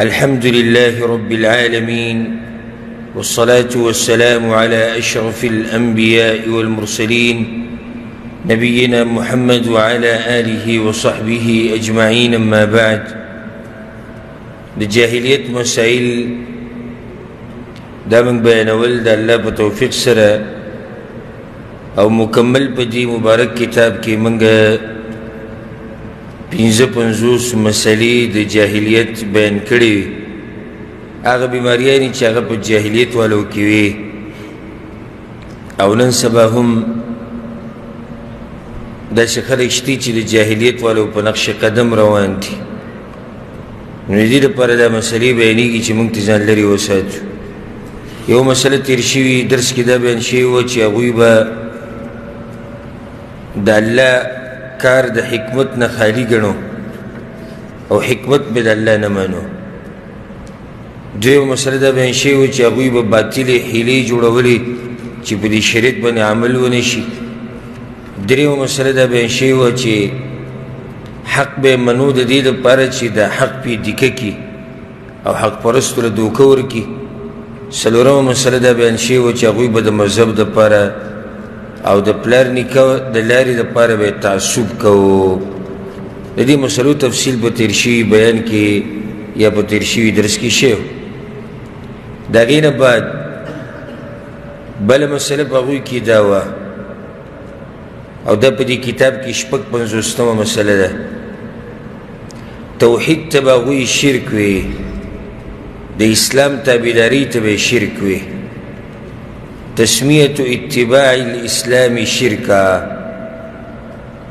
الحمد لله رب العالمين، والصلاة والسلام على أشرف الأنبياء والمرسلين نبينا محمد وعلى آله وصحبه أجمعين. أما بعد، لجاهلية مسائل دامن بيان ولد الله بتوفيق سرا او مكمل بدي مبارك كتاب كي منگا 55 مسئلې د جاهلیت بیان کړي. هغه بیماریانې چې هغه په جاهلیت والو کې وي او نن سبا هم داسې خلک شته چې د جاهلیت والو په نقش قدم روان دي. نو د دې لپاره دا مسئلې بیانېږي چې موږ ته ځان لرې وساتو. یو مسله تیر شوي درس کې دا بیان شوي وه چې هغوی به د الله کار د حکمت نه خالی ګڼو او حکمت به د الله نه منو. دویمه مسله دا بیان شوې وه چې هغوی به باطلې حیلې جوړولې چې په دې شریعت باندې عمل ونه شي. دریمه مسله دا بیان شوې وه چې حق به یې منو د دې لپاره چې د حق پې دیکه کړي او حق پرستو له دوکه ورکړي. څلورمه مسله دا بیان شوې وه چې هغوی به د مذهب دپاره او د پلار نیکه د لارې دپاره به تعصب کوو. د دې مسلو تفصیل په تیر شوي بیان کې یا په تیر شوي درس کې شوی. د هغې نه بعد بله مسله په هغوی کې دا وه او دا په دې کتاب کې 56مه مسله ده. توحید ته به هغوی شرک وي، د اسلام تابعداري ته به شرک وي. تسمیت اتباع الاسلام شرکا،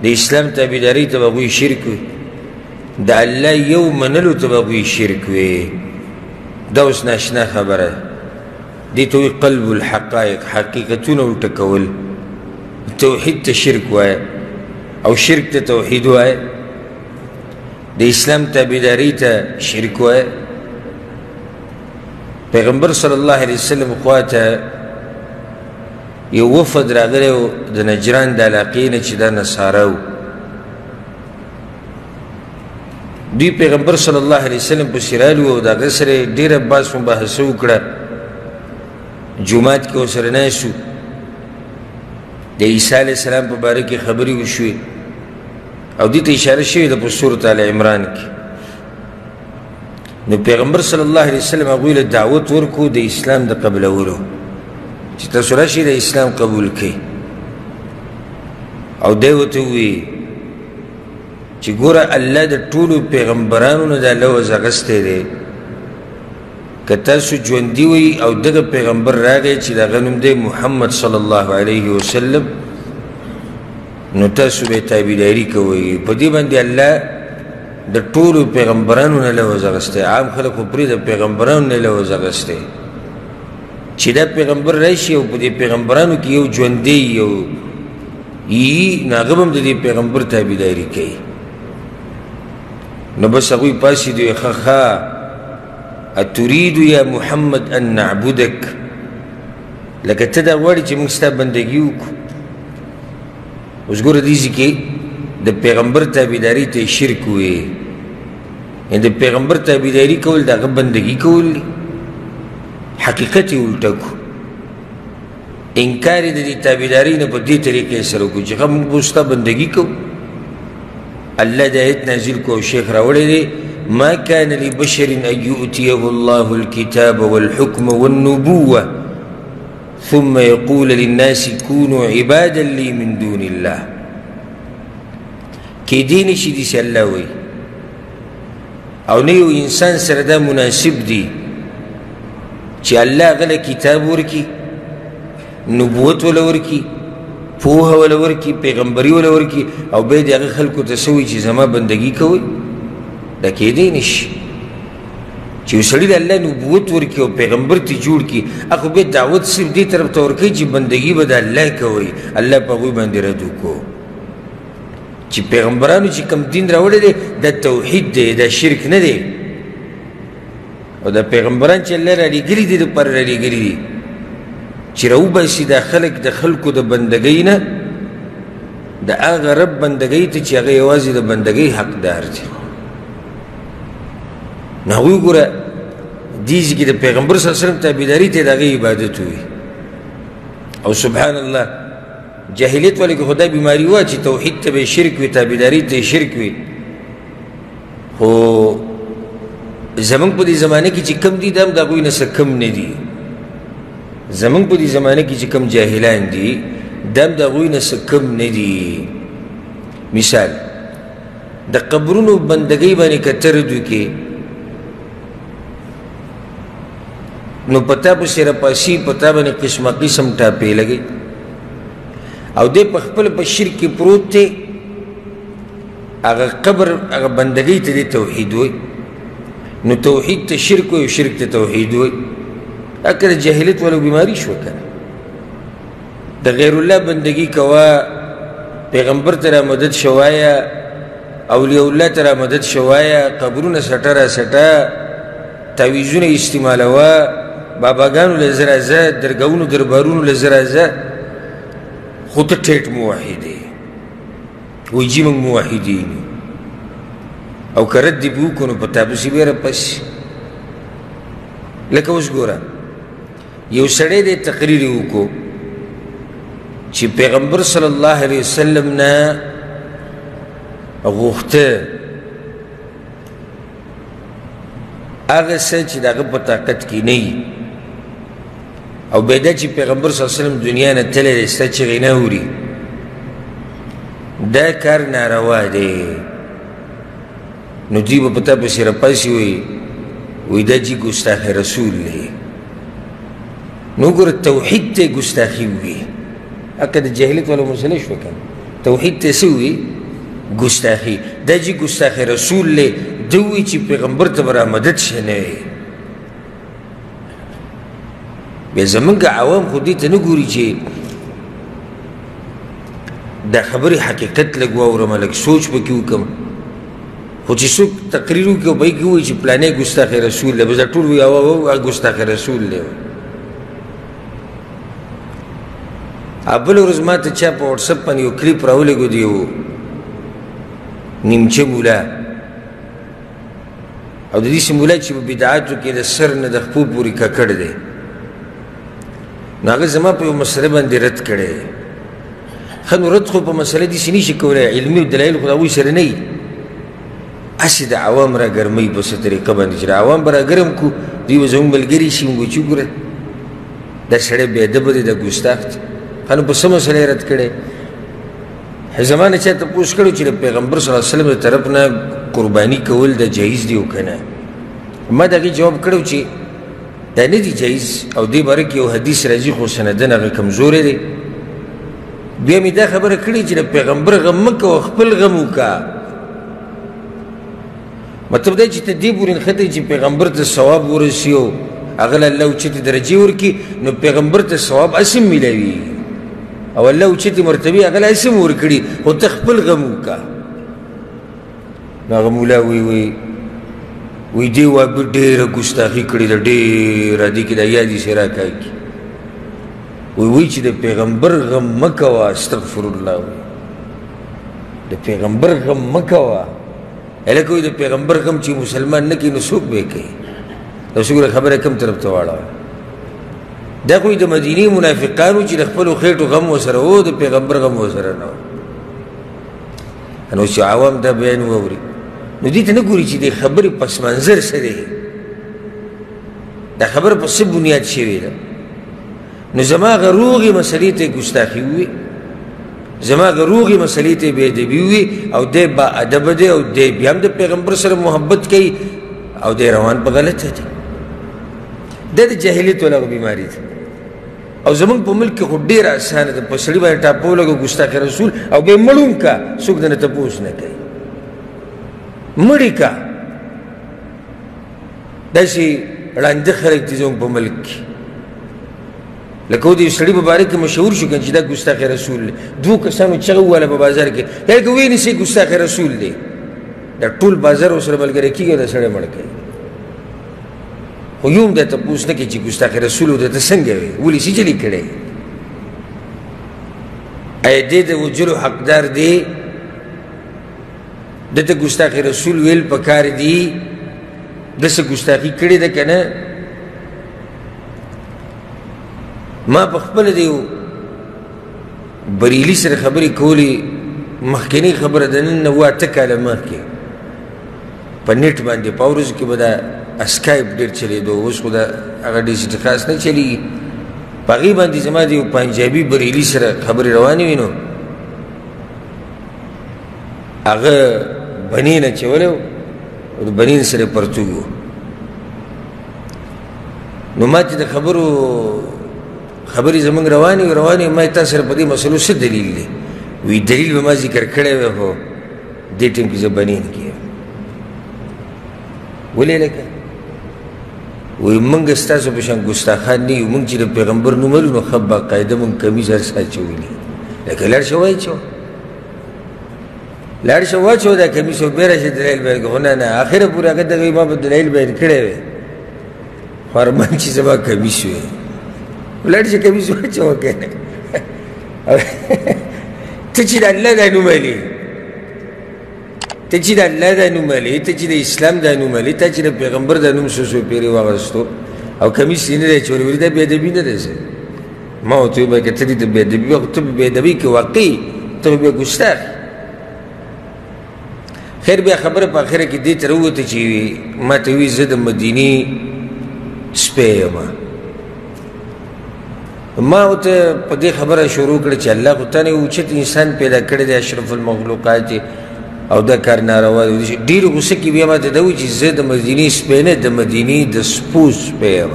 د اسلام تابعداري ته به هغوی شرک وي. د الله یو منلو ته به هغوی شرک وي. دا اوس ناشنا خبره دې ته وایي قلب الحقایق، حقیقتونه وټکول. توحید ته شرک وایه او شرک ته توحید وایه. د اسلام تابعداري ته شرک وایه. پیغمبر صلی الله علیه وسلم خواته یو وفد راغلی و د نجران د علاقې نه چې دا نصاره و. دوی پیغمبر صلی الله علیه وسلم پسې رالي و او د هغه سره یې ډېره بحث مباحثه وکړه. جومات کې ورسره ناست و، د عیسی علیه السلام په باره کې خبرې وشوې او دې ته اشاره شوې ده په سورة آل عمران کې. نو پیغمبر صلی الله علیه وسلم هغوی له دعوت ورکو د اسلام د قبلولو چې تاسو راشئ د اسلام قبول کړئ. او دی ورته ووایي چې ګوره الله د ټولو پیغمبرانو نه دا لوظ اخیستی دی. که تاسو ژوندي وئ او دغه پیغمبر راغی چې د هغه نوم دی محمد صلی الله علیه وسلم، نو تاسو به یې تابعداري کوئ. په دې باندې الله د ټولو پیغمبرانو نه لوظ اخیستی. عام خلک خو پرې د پیغمبرانو نه لوظ اخیستی چې دا پیغمبر راشي او په دې پیغمبرانو کې یو ژوندی یو یي، نو هغه به هم د دې پیغمبر تابعداري کوي. نو بس هغوی پاڅېدو یې ښه اتريد یا محمد ان نعبدک، لکه ته دا غواړې چې موږ ستا بندګي وکړو. اوس ګوره دې ځای کې د پیغمبر تابعداري ته یې شرک ووایي. یعنې د پیغمبر تابعداري کول د هغه بندګي کول دي. حقیقت یې الټه کړو. انکار یې د دې تابعدارۍ نه په دې طریقې سره وکړو چې ښه موږ به ستا بندګي کوو. الله د آیت نازل کو او شیخ راوړی دی ما كان لبشر ان يؤتيه الله الكتاب والحكم والنبوة ثم يقول للناس كونوا عبادا لي من دون الله. کیدی نشي داسې الله وایي او نه یو انسان سره دا مناسب دی چې الله هغه له کتاب ورکړي، نبوت وله ورکړي، پوهه وله ورکړي، پیغمبري وله ورکړي او بیا د هغه خلکو ته څه وایي چې زما بندګي کوئ. دا کیدی نشي چې یو سړي د الله نبوت ورکړي او پیغمبر ته جوړ کړي، هغه بیا دعوت صرف دې طرف ته ورکوي چې بندګي به د الله کوئ. الله په هغوی باندې رد وکړو چې پیغمبرانو چې کوم دین راوړی دی دا توحید دی، دا شرک نه دی. او دا پیغمبران چې الله رالیږلي دي دپاره رالیږلي دي چې راوباسي دا خلک د خلکو د بندګۍ نه د هغه رب بندګۍ ته چې هغه یوازې د بندګۍ حقدار دی. نو هغوی ګوره دې ځای کې د پیغمبر صلی الله علیه وسلم تابعداري ته د هغې عبادت وي او سبحان الله جاهلیت والے کې خو دا بیماري وه چې توحید ته به شرک وي تابعداري ته شرک وي خو زمونږ په دې زمانه کې چې کم دي دا هم د هغوی نه څه کم نه دي زمونږ په دې زمانه کې چې کم جاهلان دي دا هم د هغوی نه څه کم نه دي مثال د قبرونو بندګۍ باندې که ته رد وکړې نو پتا پسې راپاسي پتا باندې قسمه قسم ټاپې لګي او دی په خپل په شرک کې پروت دی هغه قبر هغه بندګۍ ته دی توحید وایي نو توحید ته شرک وایي او شرک ته توحید وایي دا که د جاهلیت والو بیماري شوه که نه د غیر الله بندګي کوه پیغمبر ته را مدد شوایه اولیاء الله ته را مدد شوایه قبرونه سټه را سټه تعویذونه استعمالوه باباګانو له زه راځه درګاونو دربارونو له زه راځه خو ته ټیټ موحد یې وایي جي موږ موحدین یو او که رد دې به وکړو نو په تا پسې به راپسې لکه اوس ګوره یو سړی دی تقریر یې وکړو چې پیغمبر صلی الله علیه وسلم نه غوښته هغه څه چې د هغه په طاقت کې نه وي او بیا دا چې پیغمبر صلی الله علیه وسلم دنیا نه تللی دی ستا چغې نه اوري دا کار ناروا دی نو دوی به په تا پسې راپاسي وایي دا جي ګستاخ رسول دی نو ګوره توحید ته یې ګستاخي ووي هکه د جاهلیت والا مسله شوه که توحید ته څه ووي ګستاخي دا جي ګستاخ رسول دی ده ووایي چې پیغمبر ته به را مدد شه نه وي بیا زمونږ عوام خو دې ته نه ګوري چې دا خبرې حقیقت لږ واورمه لږ سوچ پکې وکړم خو چې څوک تقریر وکړي او به یې کې ووایي چې پلانی ګستاخ رسول دی بس دا ټول وایي هغه ګستاخ رسول دی بله ورځ ما ته چا په واټسپ باندې یو کلیپ راولېږو د یو نیمچه مولا او د دې مولا چې په بدعاتو کې د سر نه د خپو پورې ککړ دی نو هغه زما په یو مسله باندې رد کړی ښه نو رد خو په مسله داسې نشي کولی علمي دلایل خو د هغوی سره نه وي هسې د عوام را ګرموي په څه طریقه باندې چې د عوام به را ګرم کړو دوی به زموږ ملګري شي موږ به چې وګوره دا سړی بېادبه دی دا ګستاخ دی ښه نو په څه مسله یې رد کړی زما نه چا تپوس کړی چې د پیغمبر صلی الله علیه وسلم د طرف نه قرباني کول د جایز دی او که نه ما د هغې جواب کړی چې دا نه دي جایز او دې باره کې یو حدیث راځي خو سندن هغه کمزوری دی بیا مې دا خبره کړې چې د پیغمبر غم مه کوه خپل غم وکړه مطلب دا چې ته دې پورې نښتی چې پیغمبر ته ثواب ورسي او هغه له الله اوچتې درجې ورکړي نو پیغمبر ته ثواب اسم میلاوي او الله اوچتې مرتبې هغه له اسم ورکړي خو ته خپل غم وکړه نو هغه مولا وی دې وابه ډېره ګستاخي کړې ده ډېره دې کې دا یاد یې سې راکاږي وی چې د پیغمبر غم مه کوه استغفر الله د پیغمبر غم مه کوه هلکه وایي د پیغمبر غم چې مسلمان نه کوي نو څوک به یې کوي دا څومره خبره کم طرف ته واړوه دا خو د مدینې منافقانو چې د خپلو خېټو غم ورسره و د پیغمبر غم ورسره نه و نو چې عوام دا بیان واوري نو دې ته نه ګوري چې د خبرې پس منظر څه دی دا خبره په څه بنیاد شوې ده نو زما هغه روغې مسلې ته یې ګستاخي ووي زما هغه روغې مسلې ته یې بېادبي ووي او دی باادبه دی او دی بیا هم د پیغمبر سره محبت کوي او دی روان په غلطه دی دا د جاهلیت والا بیماري ده او زمونږ په ملک کې خو ډېره اسانه ده په سړي باندې ټاپو لګو ګستاخ رسول او بیا مړ هم که څوک دنه تپوس نه کوي مړی که داسې ړانده خلک دي زموږ په ملک کې لکه و د یو سړي په باره کې مشهور شو که چې دا ګستاخ رسول دی دوو کسانو چغه وواله په بازار کې یعنې که ویې نیسئ ګستاخ رسول دی دا ټول بازار ورسره ملګری کېږي او دا سړی مړ کوي خو یو هم دا تپوس نه کوي چې ګستاخ رسول و درته څنګه وی ولې څه جلي کړی آیا دی د وجلو حقدار دی دته ګستاخ رسول ویل پکار دی داسې ګستاخي کړې ده که نه. ما په خپله د یو بریلي سره خبرې کولې، مخکنۍ خبره د نن نه 8 کاله مخکې په نیټ باندې. په ورځو کې به دا اسکایپ ډېر چلېدو، اوس خو دا هغه ډیجیټ خاص نه چلېږي. په هغې باندې زما د یو پنجابي بریلي سره خبرې روانې وي، نو هغه بنین اچولی و او د بنین سره پرتوګ و. نو ما چې د خبرې زمونږ روانې ما تا سره په دې مسلو څه دلیل دی؟ وی دلیل به ما ذکر کړی وی، خو دې ټیم کې زه بنین کې یم. ولې لکه وی موږ ستاسو په شان ګستاخان نه یو، موږ چې د پیغمبر نوم لرو نو ښه باقاعده موږ کمیز هر سا اچولي. لکه لاړ شه واچوه، لاړ شه واچوه دا کمیس او بیا راشه دلایل بیان کړه. خو نه اخره پورې هغه دغه ما به دلایل بیان کړی وی، خو ارمان چې زما کمیس وی. لاړ شه کمیس واچوه که نه. ته چې د الله دا نوم لري، ته چې د الله دا نوم لري، ته چې د اسلام دا نوم لري، ته چې د پیغمبر دا نوم څو پیرې واغستو او کمیس یې نه دی اچولی، ولې دا بېادبي نه دی؟ ما ورته ویل که ته دې د بېادبي وخت ته بېادبي کې واقعي ته بیا ګستاخ. خیر بیا خبره په اخره کې دې ته راووته چې ما ته وایي زه د مدینې سپی یم. ما ورته په دې خبره شروع کړه چې الله خو تا نه یو اوچت انسان پیدا کړی دی، اشرف المخلوقات، او دا کار ناروا دی. ډېر غوسه کې بیا ما ته دا وایي چې زه د مدینې سپی نه، د مدینې د سپو سپی یم.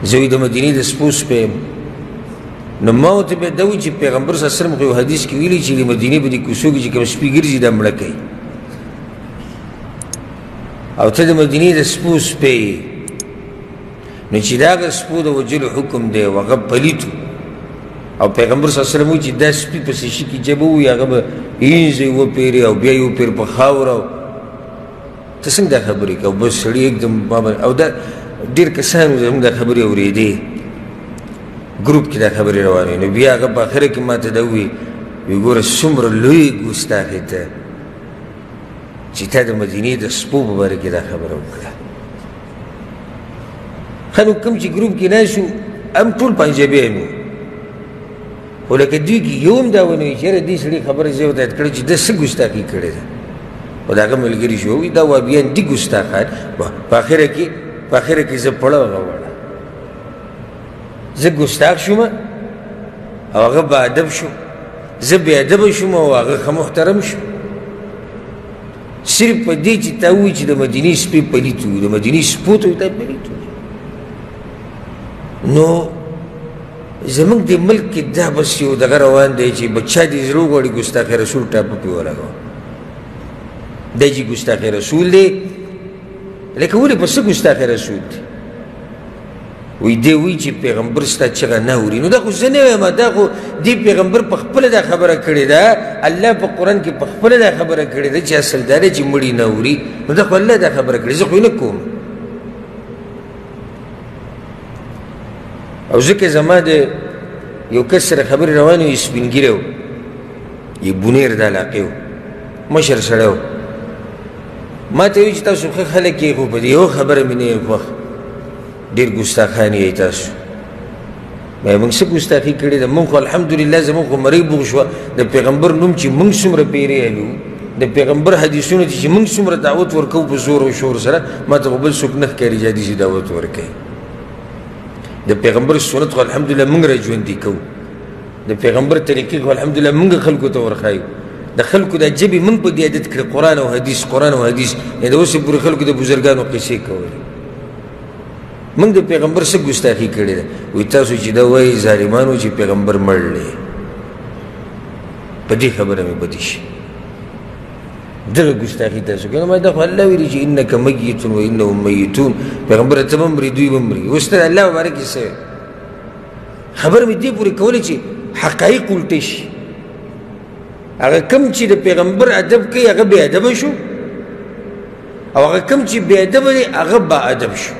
زه د مدینې د سپو سپی یم. نو ما ورته بیا دا وایي چې پیغمبر صلی الله علیه وسلم خو یو حدیث کې ویلي چې د مدینې په دې کوڅو کې چې کوم سپي ګرځي دا مړه کوي، او ته د مدینې د سپو سپی یې. نو چې د هغه سپو د وجلو حکم دی او هغه پلیت او پیغمبر صلی الله علیه وسلم وایي چې دا سپي په شیشې کې جبه وي، هغه به اینځي وپېري او بیا یې وپېر په خاوره. ته څنګه دا خبرې کوې؟ بس سړي एकदम او دا ډېر کسانو زموږ دا خبرې اورېدې، ګروپ کې دا خبرې روانې. نو بیا هغه په اخره کې ما ته دا ووایي، وی ګوره څومره لوی ګستاخي ته چې تا د مدینې د سپو په باره کې دا خبره وکړه. ښه نو کوم چې ګروپ کې ناست شو هم ټول پنجابیان وو، خو لکه دوی کې یو هم دا ونه وي چې یاره دې سړي خبره زه ورته یاد کړې چې ده څه ګستاخي کړې ده. خو د هغه ملګري شو وایي دا وابیان دي ګستاخان. په اخره کې زه پړه وغواړه، زه ګستاخ شوم او هغه باادب شو، زه بېادبه شوم او هغه ښه محترم شو. صرف په دې چې تا ووایي چې د مدینې سپي پلیت وو، د مدینې سپو ته دا پلیت وو. نو زمونږ د ملک کې دا بس یو دغه روان دی چې بچا دې زړه وغواړي ګستاخ رسول ټاپه پې ولګوه، دی چې ګستاخ رسول دی. لکه ولې په څه ګستاخ رسول دی؟ وی دی وی چې پیغمبر ستا چغه نه اوري. نو دا خو زه نه وایم، دا خو دې پیغمبر په خپله دا خبره کړې ده، الله په قرآن کې په خپله دا خبره کړې ده چې اصل دا دی چې مړي نه اوري. نو دا خو الله دا خبره کړې، زه خو یې نه کوم. او ځکه زما د یو کس سره خبرې روانې وې، سپین ږیری و، یې بونیر د علاقې و، مشر سړی و. ما ته وایي چې تاسو ښه خلک یې، خو په دې یو خبره مې نه یې خوښ، ډېر ګستاخان یې تاسو. ما موږ څه ګستاخي کړې ده؟ موږ خو الحمدلله زموږ خو مرۍ بوغ شوه. د پیغمبر نوم چې موږ څومره پیرې هلو، د پیغمبر حدیثونو چې موږ څومره دعوت ورکوو په زور او شور سره، ما ته خو بل څوک نه ښکاري چې حدیثي دعوت ورکوي. د پیغمبر سنت خو الحمدلله موږ را ژوندي کوو، د پیغمبر طریقې خو الحمدلله موږ خلکو ته ورښایو. د خلکو دا ژبې موږ په دې عادت کړې، قرآن او حدیث، قرآن او حدیث. د اوسې پورې خلکو د بزرګانو قصې کولې. موږ د پیغمبر څه ګستاخي کړې ده؟ وایي تاسو چې دا وایي ظالمانو چې پیغمبر مړ دی، په دې خبره مې بدې شي. دغه ګستاخي تاسو کوئ. ما دا خو الله ویلي چې انک میت و انهم میتون، پیغمبره ته به مري دوی به مري. اوس ته الله مبارک یې څه خبره مې دې پورې کولی چې حقایق الټې شي. هغه کوم چې د پیغمبر ادب کوي هغه بې ادبه شو، او هغه کوم چې بې ادبه دی هغه با ادب شو.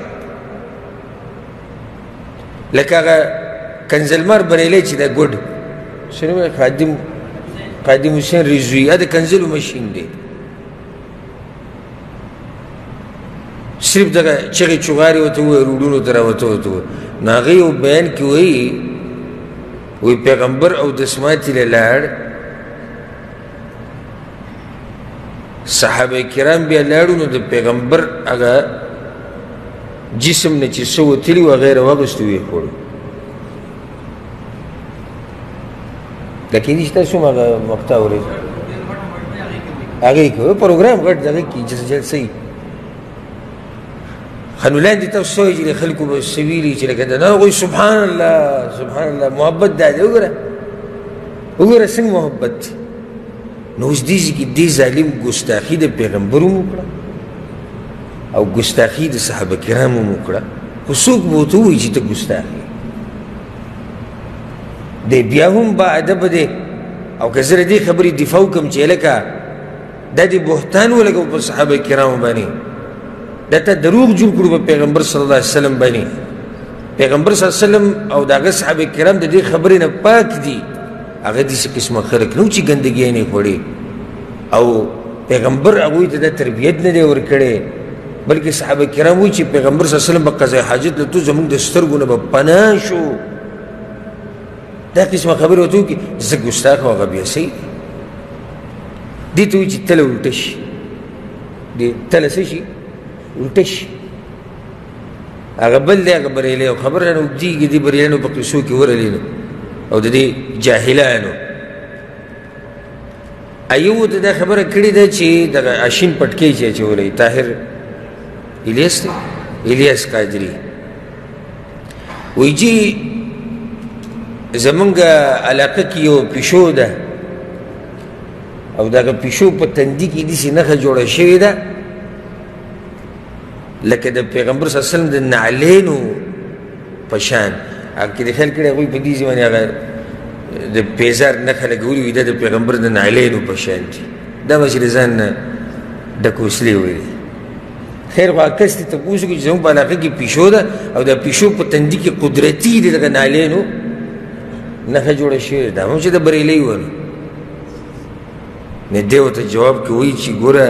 لکه هغه کنزلمار بریلی چې دا ګوډ خادم حسین رضوي، دا د کنزلو مشین دی. صرف دغه چغې چغارې ورته ووایي روډونو ته راوته ورته وایي نو هغه یو بیان کې وایي پیغمبر اودس ماتي له لاړ صحابه کرام بیا لاړو نو د پیغمبر هغه جسم نه چې څه وتلي وو هغه یې راواغېستو ویې خوړو دا کېدای شي تاسو هم هغه مقطع اورئ هغې کې پروګرام غټ دغه کې جلسه یي خنو لاندې تاسو څه وایي چې خلکو به څه ویلي چې لکه دا هغوی سبحان الله سبحان الله محبت دا دی وګوره څنګه محبت دی نو اوس دې ځای کې دې ظالم ګستاخي د پیغمبر هم وکړه او ګستاخي د صحابه کرامو هم وکړه خو څوک به ورته ووایي چې ته ګستاخي دی بیا هم با ادبه دی او که زه د دې خبرې دفاع وکړم چې لکه دا دې بهتان ولګوو په صحابه کرامو باندې دا ته دروغ جوړ کړو په پیغمبر صلی الله علیه وسلم باندې پیغمبر صلی الله علیه وسلم او د هغه صحابه کرام د دې خبرې نه پاک دي هغه داسې قسمه خلک نه و چې ګندګي نه خوړي او پیغمبر هغوی ته دا تربیت نه دی ورکړی بلکې صحابه کرام وایي چې پیغمبر صلی الله علیه وسلم به قضای حاجت له تو زموږ د سترګو نه به پناه شو دا قسمه خبرې ورته وکړي زه ګستاخ او هغه بیا صحیح دې ته وایي چې تله الټه شي تله څه شي الټه شي هغه بل دی هغه بریلی او خبره نه اوږدېږي دې بریلیانو په قصو کې ورغلي نو او د دې جاهلانو ایو ته دا خبره کړې ده چې دغه اشین پټکۍ چې اچولی طاهر الیاس دی الیاس قادري وایي چې زمونږ علاقه کې یو پیشو ده او دغه پیشو په تندي کې داسې نښه جوړه شوې ده لکه د پیغمبر صلی الله علیه وسلم د نعلینو په شان هغه کې د خیال کړی هغوی په دې ځای باندې هغه د پیزار نښه لګولي وي دا د پیغمبر د نعلینو په شان دي دا به چې د ځان نه ډک وسلې ویلي خیر خو هغه کس دې تپوس وکړي چې زموږ په علاقه کې پیشو ده او دا پیشو په تندي کې قدرتي د دغه نعلینو نښه جوړه شوې ده دا هم چې د بریلی و نو دی ورته جواب کې وایي چې ګوره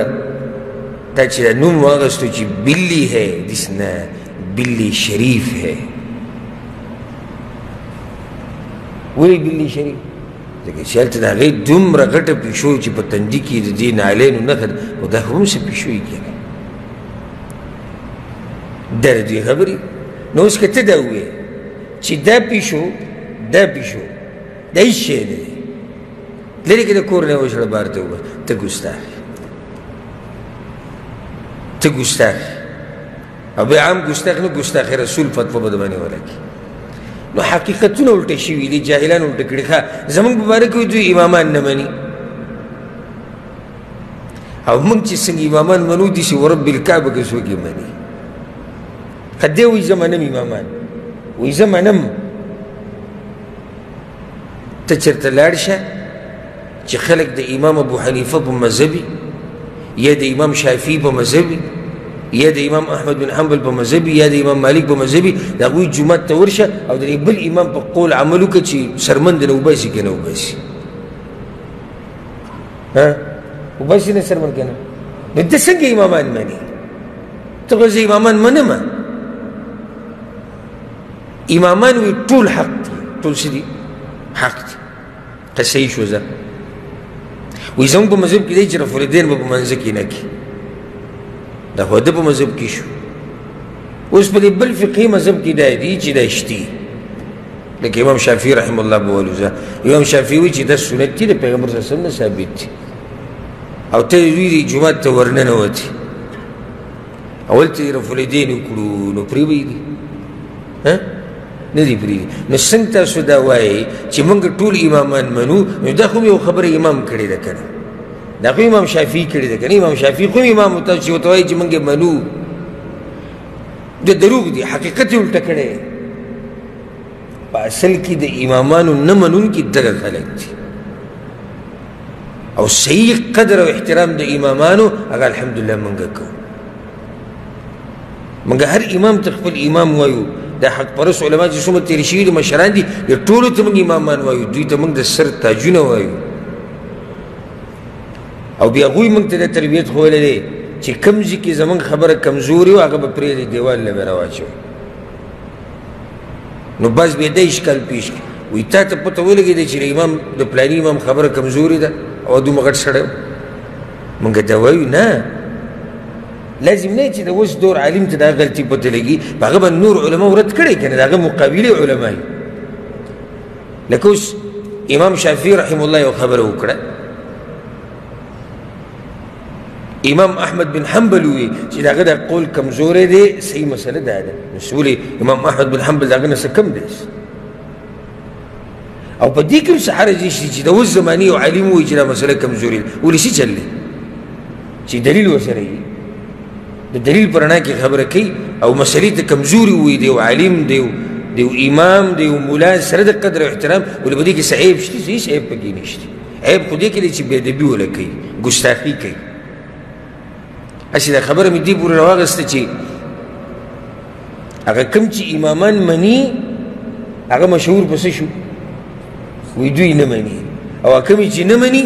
تا چې دا نوم واغستو چې بلی ہے دس نه بلی شریف ہے ولې بلی شریف ځکه چې هلته د هغې دومره غټه پیشو چې په تندي کې د دې نعلینو نښه ده خو دا خو هم څه پیشو یې کنه دا د دوی خبرې نو اوس که ته دا ووایې چې دا پیشو دا هېڅ شی نه دی لرې کې د کور نه وشړه بار ته وباسه ته ګستاخ او بیا عام ګستاخ نه ګستاخ رسول فتوا به د باندې ولګي نو حقیقتونه الټه شوي دي جاهلان الټه کړي ښه زموږ په باره کې دوی امامان نه مني او موږ چې څنګه امامان منو داسې ورب الکعبه کې څوک یې مني ښه دی وایي زه منم امامان وایي زه منم ته چېرته لاړ شه چې خلک د امام ابو حنیفه په مذهبي یا د امام شافعي په مذهبي یا د امام احمد بن حنبل په مذهبي یا د امام مالک په مذهبي د هغوی جومات ته ورشه او د بل امام په قول عمل وکړه چې سرمن د نه وباسي که نه وباسي وباسي نه سرمن که نه نو ته څنګه امامان مني ته خو زه امامان منمه امامان وایي ټول حق دي ټول څه دي حق دي که صحیح شو زه وایي زموږ په مذهب کې دی چې رفع الیدین به په منځه کې نه کړي دا خو ده په مذهب کې شو اوس په دې بل فقهي مذهب کې دا دي چې دا شتي لکه امام شافعي رحم الله بولوزه امام شافعي وایي چې دا سنت دي د پیغمبر صلی الله علیه وسلم نه ثابت دي او ته دوی د جومات ته ورننوتې اول ته یې رفع الیدین وکړو نو پرېږدي نه دي پرېږدي نو څنګه تاسو دا وایئ چې موږ ټول امامان منو نو دا خو یو خبره امام کړې ده که نه دا خو امام شافعي کړې ده که نه امام شافعي خو امام چې ورته وایي چې موږ یې منو دا دروغ دي حقیقت یې الټه کړی په اصل کې د امامانو نه منونکي دغه خلک دي او صحیح قدر او احترام د امامانو هغه الحمدلله موږ کوو موږ هر امام ته خپل امام وایو دا حق پرست علما چې څومره تېرې شوي دي مشران دي ټولو ته موږ امامان وایو دوی ته موږ د سر تاجونه وایو او بیا هغوی موږ ته د تربیت ښوولی دی چې کوم ځای کې زموږ خبره کمزوري وه هغه به پرېږدي دیوال له به راواچوي نو بس بیا دا اشکال پیش کړي وایي تا ته پته ولګېده چې امام د پلاني امام خبره کمزوري ده او دومره غټ سړی مونږ ته وایو نه لازم نه چې د اوس دور عالم ته دا غلطي پته لګي په هغه باندې نور علماو رد کړی که نه د هغه مقابلې علما لکه اوس امام شافعي رحمه الله یو خبره وکړه امام احمد بن حنبل وی چې د هغه دا قول کمزوری دی صحیح مسله دا ده نو ولې امام احمد بن حنبل د هغه نه څه کم دی او په دې کې هم څه حرج نشته چې د اوس زماني یو عالم ووایي چې دا مسله کمزوري ده ولې څه چل دی چې دلیل ورسره وي د دلیل په رڼا کې خبره کوي او مسلې ته کمزوري ووایي د یو عالم د یو امام د یو ملا سره د قدر او احترام ولې په دې کې څه عیب شته هېڅ عیب پکې نشته عیب خو دې کې دی چې بېادبي وله کوي ګستاخي کوي هسې دا خبره مې دې پورې راواغسته چې هغه کوم چې امامان مني هغه مشهور په څه شو وی دوی نه مني او کوم چې نه مني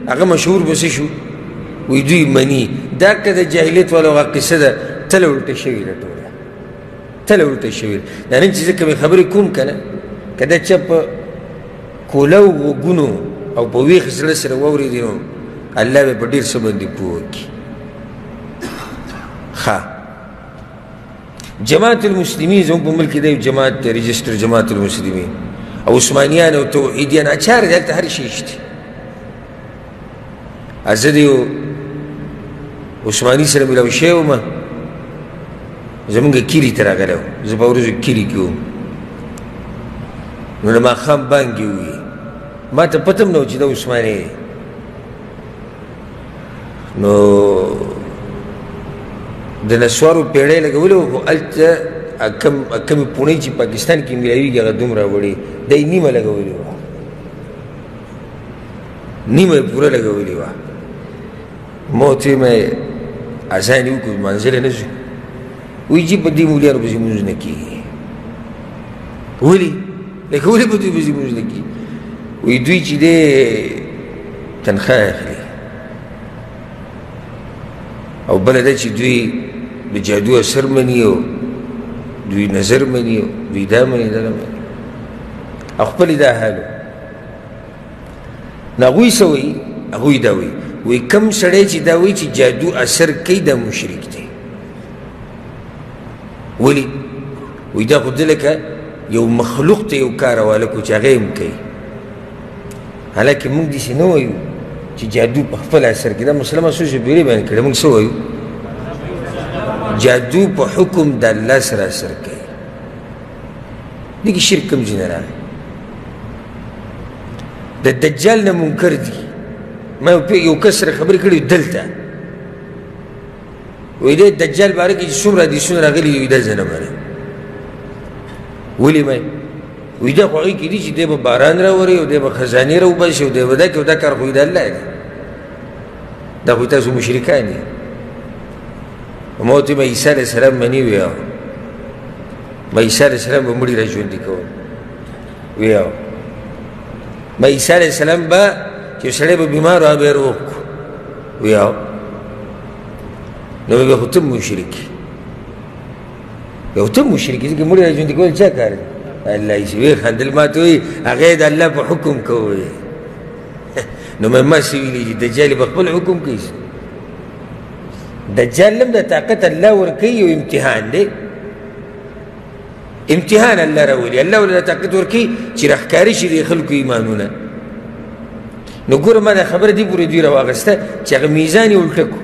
هغه مشهور په څه شو وی دوی مني دا که د جاهلیت والا هغه قصه ده تله الټه شوې ده ټوله تله الټه شوې ده دا نن چې زه کومې خبرې کوم که نه که دا چا په کولو غوږونو او په ویښ زړه سره واورېدي نو الله به په ډېر څه باندې پوه کړي جماعت المسلمین زموږ په ملک کې دی جماعت دی رجسټر جماعت المسلمین او عثمانیان او توحیدیان اچار دی هلته هر شی شته زه د یو عثماني سره ملاو شوی ومه زمونږ کلي ته راغلی و زه په ورځو کلي کې وم نو د ماښام بانګې ووي ما ته پته هم نه و چې دا عثماني دی نو د نسوارو پیړۍ لګولې وه خو هلته کمې پوڼۍ چې پاکستان کې میلاویږي هغه دومره وړې دی نیمه لګولې وه نیمه یې پوره لګولې وه ما ورته ویې اذان یې وکړو منزل نه ځو وایي جي په دې مولیانو پسې لمونځ نه کېږي ولې لکه ولې په دوی پسې لمونځ نه کېږي وایي دوی چې دی تنخواه اخلي او بله ده چې دوی د جادو اثر مني او دوی نظر مني او دوی دا مني دغه مني او خپل دا حال نو هغوی څه وایي هغوی دا وایي وایي کم سړی چې دا وایي چې جادو اثر کوي دا مشرک دی ولې وایي دا خو ده لکه یو مخلوق ته یو کار حواله کړو چې هغه یې هم کوي حالانکې موږ داسې نه وایو چې جادو په خپل اثر کې دا مسلمان څو شپېرې بیان کړي موږ څه وایو جادو په حکم د الله سره اثر کوي دې کې شرک کوم ځای نه راغی د دجال نه منکر دي ما یو کس سره خبرې کړې دلته وایي دی دجال باره کې چې څومره حدیثونه راغلي دي دا زه نه منم ولې ما وی دا خو هغې کې دي چې دی به باران راوري او دی به خزانې راوباسي او دی به دا کوي دا کار خو د الله دی دا خو تاسو مشرکان دي ما ورته ویم عیسی علیه السلام مني ویاو ما عیسی علیه السلام به مړي را ژوندي کول ویاو ما عیسی علیه السلام به چې سړی به بیمار وه به یې روغ کړو ویاو نو بیا خو ته مشرک یو ته مشرک ځکه مړي را ژوندي کول چا کار دی الله یې وی خندل ما ته وایي هغه د الله په حکم کوي نو ما څه ویلي چې دجال په خپل حکم کوي دجال هم د طاقت الله ورکوي یو امتحان دی امتحان الله راولي الله ورله طاقت ورکوي چې راښکاره شي د خلکو ایمانونه نو ګوره ما دا خبره دې پورې دوی راواغسته چې هغه میزان یې الټه کړو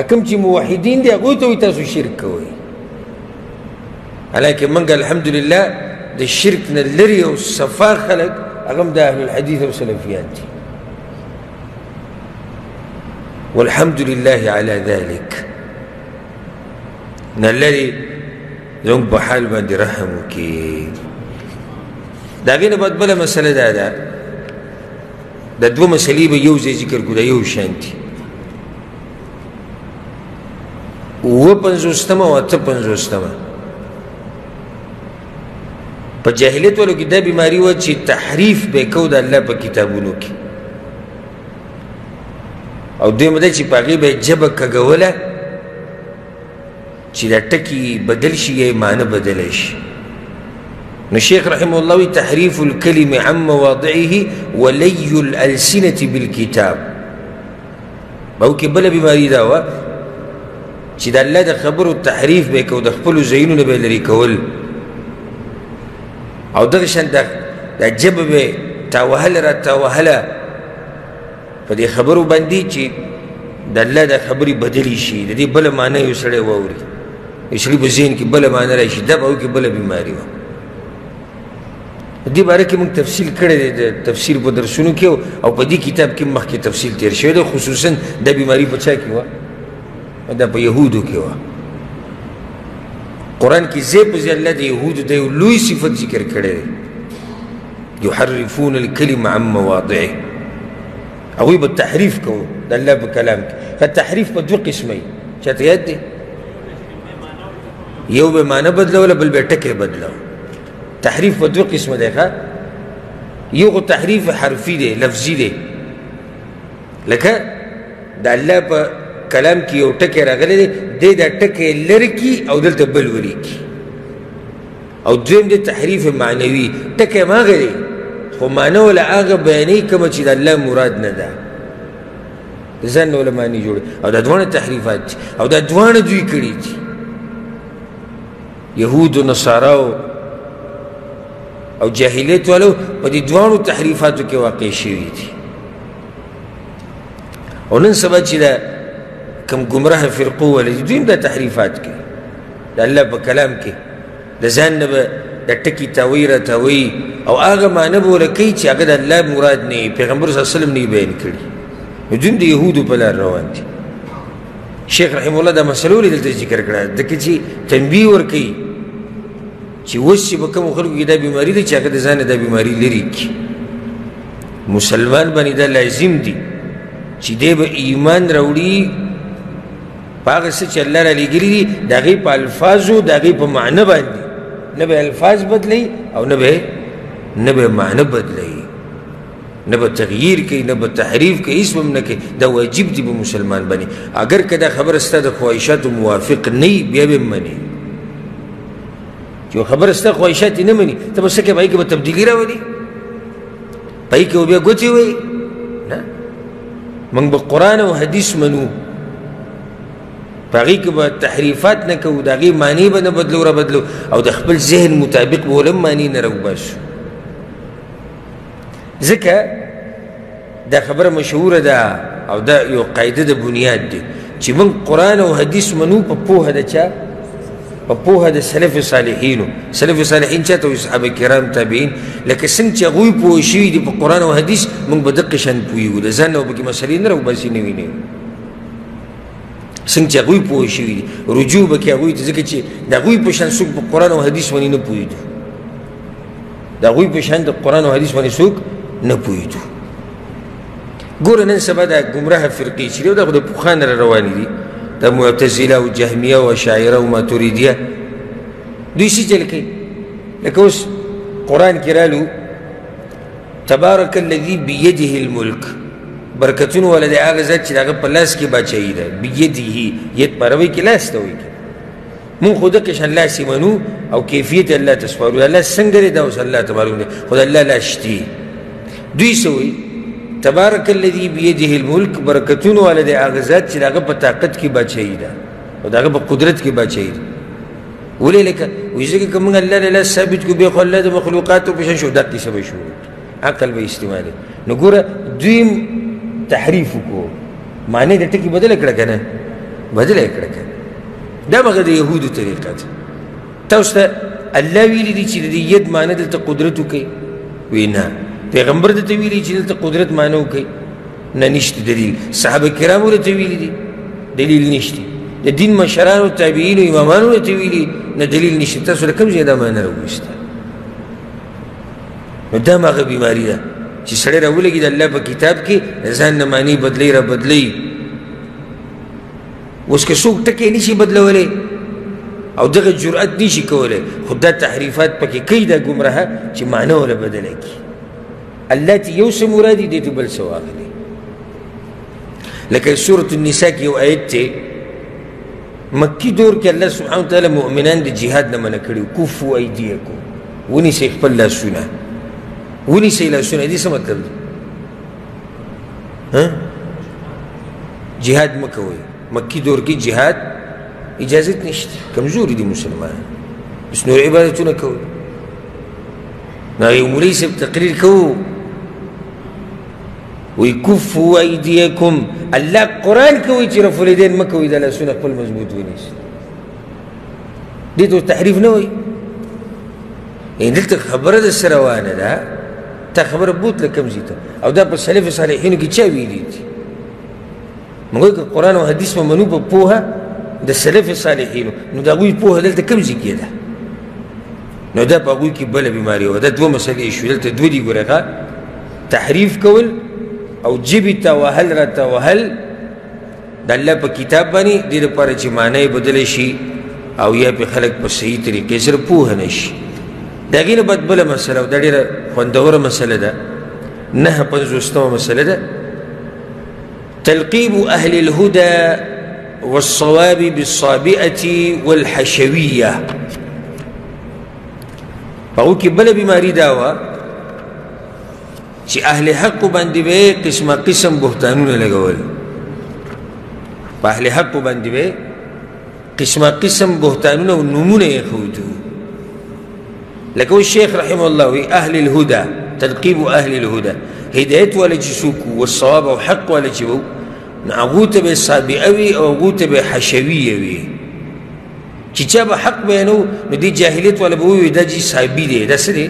کوم چې موحدین دي هغوی ته وایي تاسو شرک کوئ حالانکه موږ الحمدلله د شرک نه لرې او صفا خلک هغه هم د اهلالحدیث او سلفیان دي والحمد لله على ذلك نه لرې زموږ په حال باندې رحم وکړي د هغې نه بعد بله مسله دا ده د دوه مسلې به یو ځای ذکر کړو دا یو شان دي 55 او 58 په جاهلیت والو کې دا بیماری وه چې تحریف به کو د الله په کتابونو کې او دویمه دا چې په هغې به یې ژبه کږوله چې دا ټکي بدل شي یا معنی بدلی شي. نو شیخ رحمه الله وی تحریف الکلم عن مواضعه ولی الالسنة بالکتاب. او کې بله بیماري دا وه چې د الله د خبرو تحریف به یې کو، د خپلو ځایونو به یې لرې کول، او دغه شان دا ژبه به یې تاوهله را تاوهله په دې خبرو باندې چې د الله د خبرې بدلې شي، د دې بله معنی یو سړی واوري، یو سړي په ذهن کې بله معنی راشي، دا به او کې بله بیماري وه. دې باره کې موږ تفصیل کړی دی د تفسیر په درسونو کې، او په دې کتاب کې مخکې تفصیل تېر شوی دی. خصوصا دا بیماري په چا کې وه؟ دا په یهودو کې وه. قرآن کې ځای په ځای الله د یهودو د یو لوی صفت ذکر کړی دی، یحرفون الکلم عن مواضعه. هغوی به تحریف کوو د الله په کلام کې. تحریف په دوه قسمه وي، چاته یاد دی؟ یو به معنی بدلوله، بل به ټکی بدلوه. تحریف په دوه قسمه دی ښه. یو خو تحریف حرفي دی، لفظي دی، لکه د الله په کلام کې یو ټکی راغلی دی، دی دا ټکی لرې کي او دلته بل ولیکي. او دویم دی تحریف معنوي، ټکی هماغه دی خو معنی ولا هغه بیانوي کومه چې د الله مراد نه ده، د ځان نه ولا معنی جوړوي. او دا دواړه تحریفات دي، او دا دواړه دوی کړي دي، یهود و نصاراو او جاهلیت والو په دې دواړو تحریفاتو کې واقع شوي دي. او نن سبا چې دا کوم ګمراه فرقو ولې دوی هم دا تحریفات کوي د الله په کلام کې، د ځان نه به د ټکي تاوی را تاوی، او هغه معنی به ورله کوي چې هغه د الله مراد نه وي، پیغمبر صلی الله علیه وسلم نه یې بیان کړي. نو دوی هم د یهودو په لار روان دي. شیخ رحمه الله دا مسله ولې دلته ذکر کړه؟ ځکه چې تنبیه ورکوي چې اوس چې په کومو خلکو کې دا بیماري ده چې هغه د ځانه دا بیماري لرې کړي. مسلمان باندې دا لازم دي چې دی به ایمان راوړي په هغه څه چې الله را لېږلي دي، د هغې په الفاظو، د هغې په معنی باندې، نه به الفاظ بدلوي او نه به معنی بدلوي، نه به تغییر کوي، نه به تحریف کوي، هېڅ به هم نه کوي. دا واجب دي په مسلمان باندې. اگر که دا خبره ستا د خواهشاتو موافق نه وي بیا به هم منې. چې یو خبره ستا خواهشات یې نه مني، ته به څه کوې؟ په هغې کې به تبدیلي راولي، په هغې کې به بیا ګوتې وایي؟ نه، موږ به قرآن او حدیث منو، په هغې کې به تحریفات نه کوو، د هغې معنی به نه بدلو را بدلو، او د خپل ذهن مطابق به ولم معنی نه راوباسو. ځکه دا خبره مشهوره ده او دا یو قاعده د بنیاد دی چې موږ قرآن او حدیث منو په پوهه د چا؟ په پوهه د سلف صالحینو. سلف صالحین چاته وایي؟ صحابه کرام، تابعین. لکه څنګه چې هغوی پوه شوي دي په قرآن او حدیث، موږ به دقې شان پوهېږو، د ځان نه به پکې مسلې نه راوباسي نوي نوي. څنګه چې هغوی پوه شوي دي، رجوع به کوي هغوی ته، ځکه چې د هغوی په شان څوک په قرآن او حدیث باندې نه پوهېدو، د هغوی په شان د قرآن او حدیث باندې څوک نه پوهېدو. ګوره نن سبا دا ګمراه فرقې چې دي دا خو د پخوا نه را روانې دي، دا معتزله او جهمیه او اشاعره او ماتوریدیه، دوی څه چل کوي؟ لکه اوس قرآن کې رالو تبارک الذي بیده الملک، برکتونه والا د هغه ذات چې د هغه په لاس کې باچایي ده. بیده، ید په عربۍ کې لاس ته وایي. مونږ خو دقې شان لاس یې منو او کیفیت الله ته سپارو. الله څنګه دی دا اوس الله ته معلوم دی، خو د الله لاس شتي. دوی څه وایي؟ تبارک الذي بیده الملک، برکتونه والا د هغه ذات چې د هغه په طاقت کې باچایي ده او د هغه په قدرت کې باچایي ده. ولې؟ لکه وایي ځکه که موږ الله له لاس ثابت کړو بیا خو الله د مخلوقاتو په شان شو، دا قصه به شروع عقل به استعمالوي. نو ګوره دوی تحریف وکړو، معنی د ټکي بدله کړه که نه؟ بدله یې کړه که نه؟ دا به د یهودو طریقه ده. تاسو ته الله ویلي دي چې د دې ید معنی دلته قدرت وکړي؟ وایي نه. پیغمبر درته ویلي چې دلته قدرت معنی وکړي؟ نه، نشته دلیل. صحابه کرامو درته ویلي دي؟ دلیل نشته. د دین مشرانو، تابعینو، امامانو درته ویلي؟ نه، دلیل نشته. تاسو له کوم ځای دا معنی راوویسته؟ نو دا هماغه بیماري ده چې سړی راولګي د الله په کتاب کې د ځان نه معنی بدلوي را بدلوي. اوس که څوک ټکی نشي بدلولی او دغه جرأت نشي کولی، خو دا تحریفات پکې کوي دا ګمراهه چې معنی وله بدله کړي. الله ته یو څه مرادي دی ته بل څه واخلي. لکه سورة النساء کې یو آیت دی مکی دور کې الله سبحانه وتعالی مؤمنان د جهاد نه منع کړي کفوا ایدیکم ونیسئ خپل لاسونه ونیسئ لاسونه دې څه مطلب دی جهاد مه کوئ مکی دور کې جهاد اجازت نشته کمزوري دي مسلمانان بس نور عبادتونه کوئ نو یو مولوي صاحب تقریر کوو ويكفوا أيديكم الله قرآن كوي رفع اليدين ما كوي ده لسنة قل مزبوط ونيس ديتو تحريف نوي يعني دلت خبر ده السروانة ده تا خبر بوت لكم زيتا أو ده بالسلف الصالحين كي تشاوي ديتي مقولك القرآن وحديث ممنوع ببوها ده السلف الصالحين نو ده أقول بوها دلت كم زي كده نو ده بقول كي بلا بماري وده دو مسألة إيشو دلت دو دي قرقا تحريف كول او جبی توهل را توهل د الله په کتاب باندې د دې لپاره چې معنی بدل شي او یا په خلق په صحیح طریقې سره پوه نشي دا غینه بد بل مسله د ډیره خوندوره مسله ده نه پنځوستمه مسله ده تلقيب اهل الهدى والصواب بالصابئه والحشويه او کې بل بیماری دا وا چې اهل حق باندې به قسمه قسم بهتانونه لګول په اهل حق باندې به قسمه قسم بهتانونه او نمونه یې ښودو لکه الشيخ رحمه الله وی اهل الهدى تلقيب اهل الهدى هدايت ولا جسوكو والصواب او حق ولا جبو نعغوت به صابئوي او غوت به حشويه وي چې چا به حق بینو نو دی جاهلیت ولا به وي دا جی صابي دی دا څه دی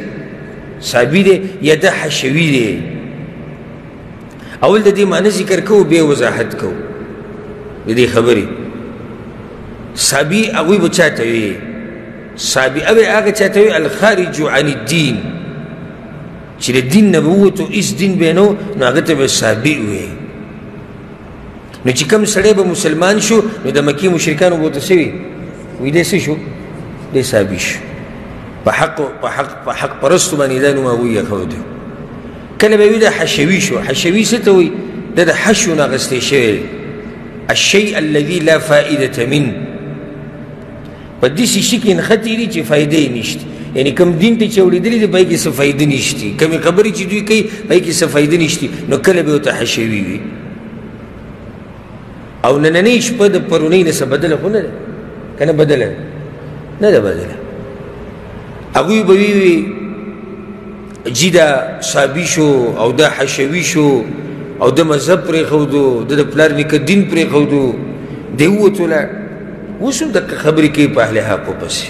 صابي دی یا دا حشوي دی اول د دې معنی ذکر کوو به وضاحت کوو د دې خبرې صابي هغوی به چاته وي صابي اوی هغه چاته وي الخارج عن الدين چې د دین نه ووتو هېڅ دین به نو نو هغه ته به صابي وي نو چې کوم سړی به مسلمان شو نو د مکې مشرکانو به ورته څه وي وی دی څه شو دی صابي شو په حق پرستو باندې دا نوم هغوی یې کله به وي دا حشوي شو حشوي څه ته وایي دا د حشو نه اخیستی شوی دی الشیء الذي لا فائدة منه په داسې شي کې نښتې دي چې فایده یې نشته یعنی کوم دین ته چې اورېدلي دي په هغې کې څه فایده نشته کومې خبرې چې دوی کوي په هغې کې څه فایده نشته نو کله به ورته حشوي وي او نننۍ شپه د پرونۍ نه څه بدله خو نه ده که نه بدله نه ده بدله هغوی به وي جي دا صابي شو او دا حشوي شو او د مذهب پرېښودو د پلار نیکه دین پرېښودو دی ووتو لاړ اوس هم دقه خبرې کوي په اهل حقو پسې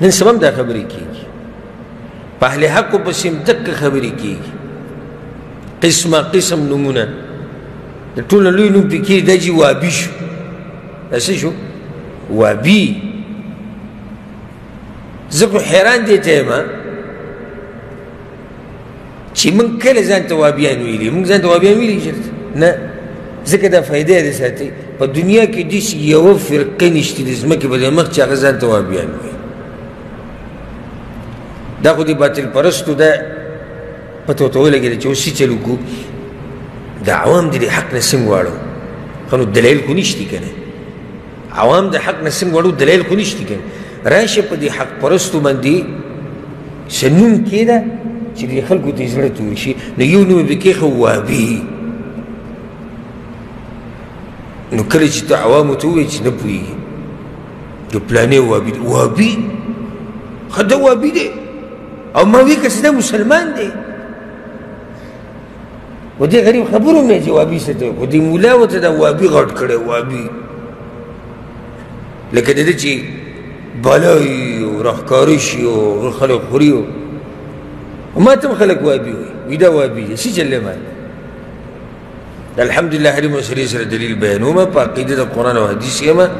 نن سبا هم دا خبرې کېږي په اهل حقو پسې هم دقه خبرې کېږي قسمه قسم نومونه د ټولو لوی نوم پرې کېږي دا چې وابي شو دا څه شو وابي زه خو حیران دې ته یم چې موږ کله ځان ته وابیان ویلي موږ ځان ته وابیان ویلي چېرته نه ځکه دا فایده یې د ساتي په دنیا کې داسې یوه فرقه نشته د ځمکې په دې مخ چې هغه ځان ته وابیان وایي دا خو د باطل پرستو دا پته ورته ولګېده چې اوس څه چل وکړو د عوام د حق نه څنګه واړو ښه نو دلایل خو نشته که نه عوام د حق نه څنګه واړو دلایل خو نشته که نه راشه په دې حق پرستو باندې څه نوم کېده چې د خلکو ته زړه تور شي نو یو نوم یې پکې ایښه وابي نو کله چې ته عوامو ته ووایې چې نه پوهېږي د پلانې وابي دی وابي ښه ده وابي دی او ما وایي که څه ده مسلمان دی و دې غریب خبرو مې چې وابي څه ته خو دې ملا ورته دا وابي غټ کړی وابي لکه د ده چې بالای او راښکاره شي او خلک خوري وما تم خلق وابي ويدا وابي سي جل ما الحمد لله هذه مسألة سر دليل بيانوما بعقيدة القرآن والحديث يما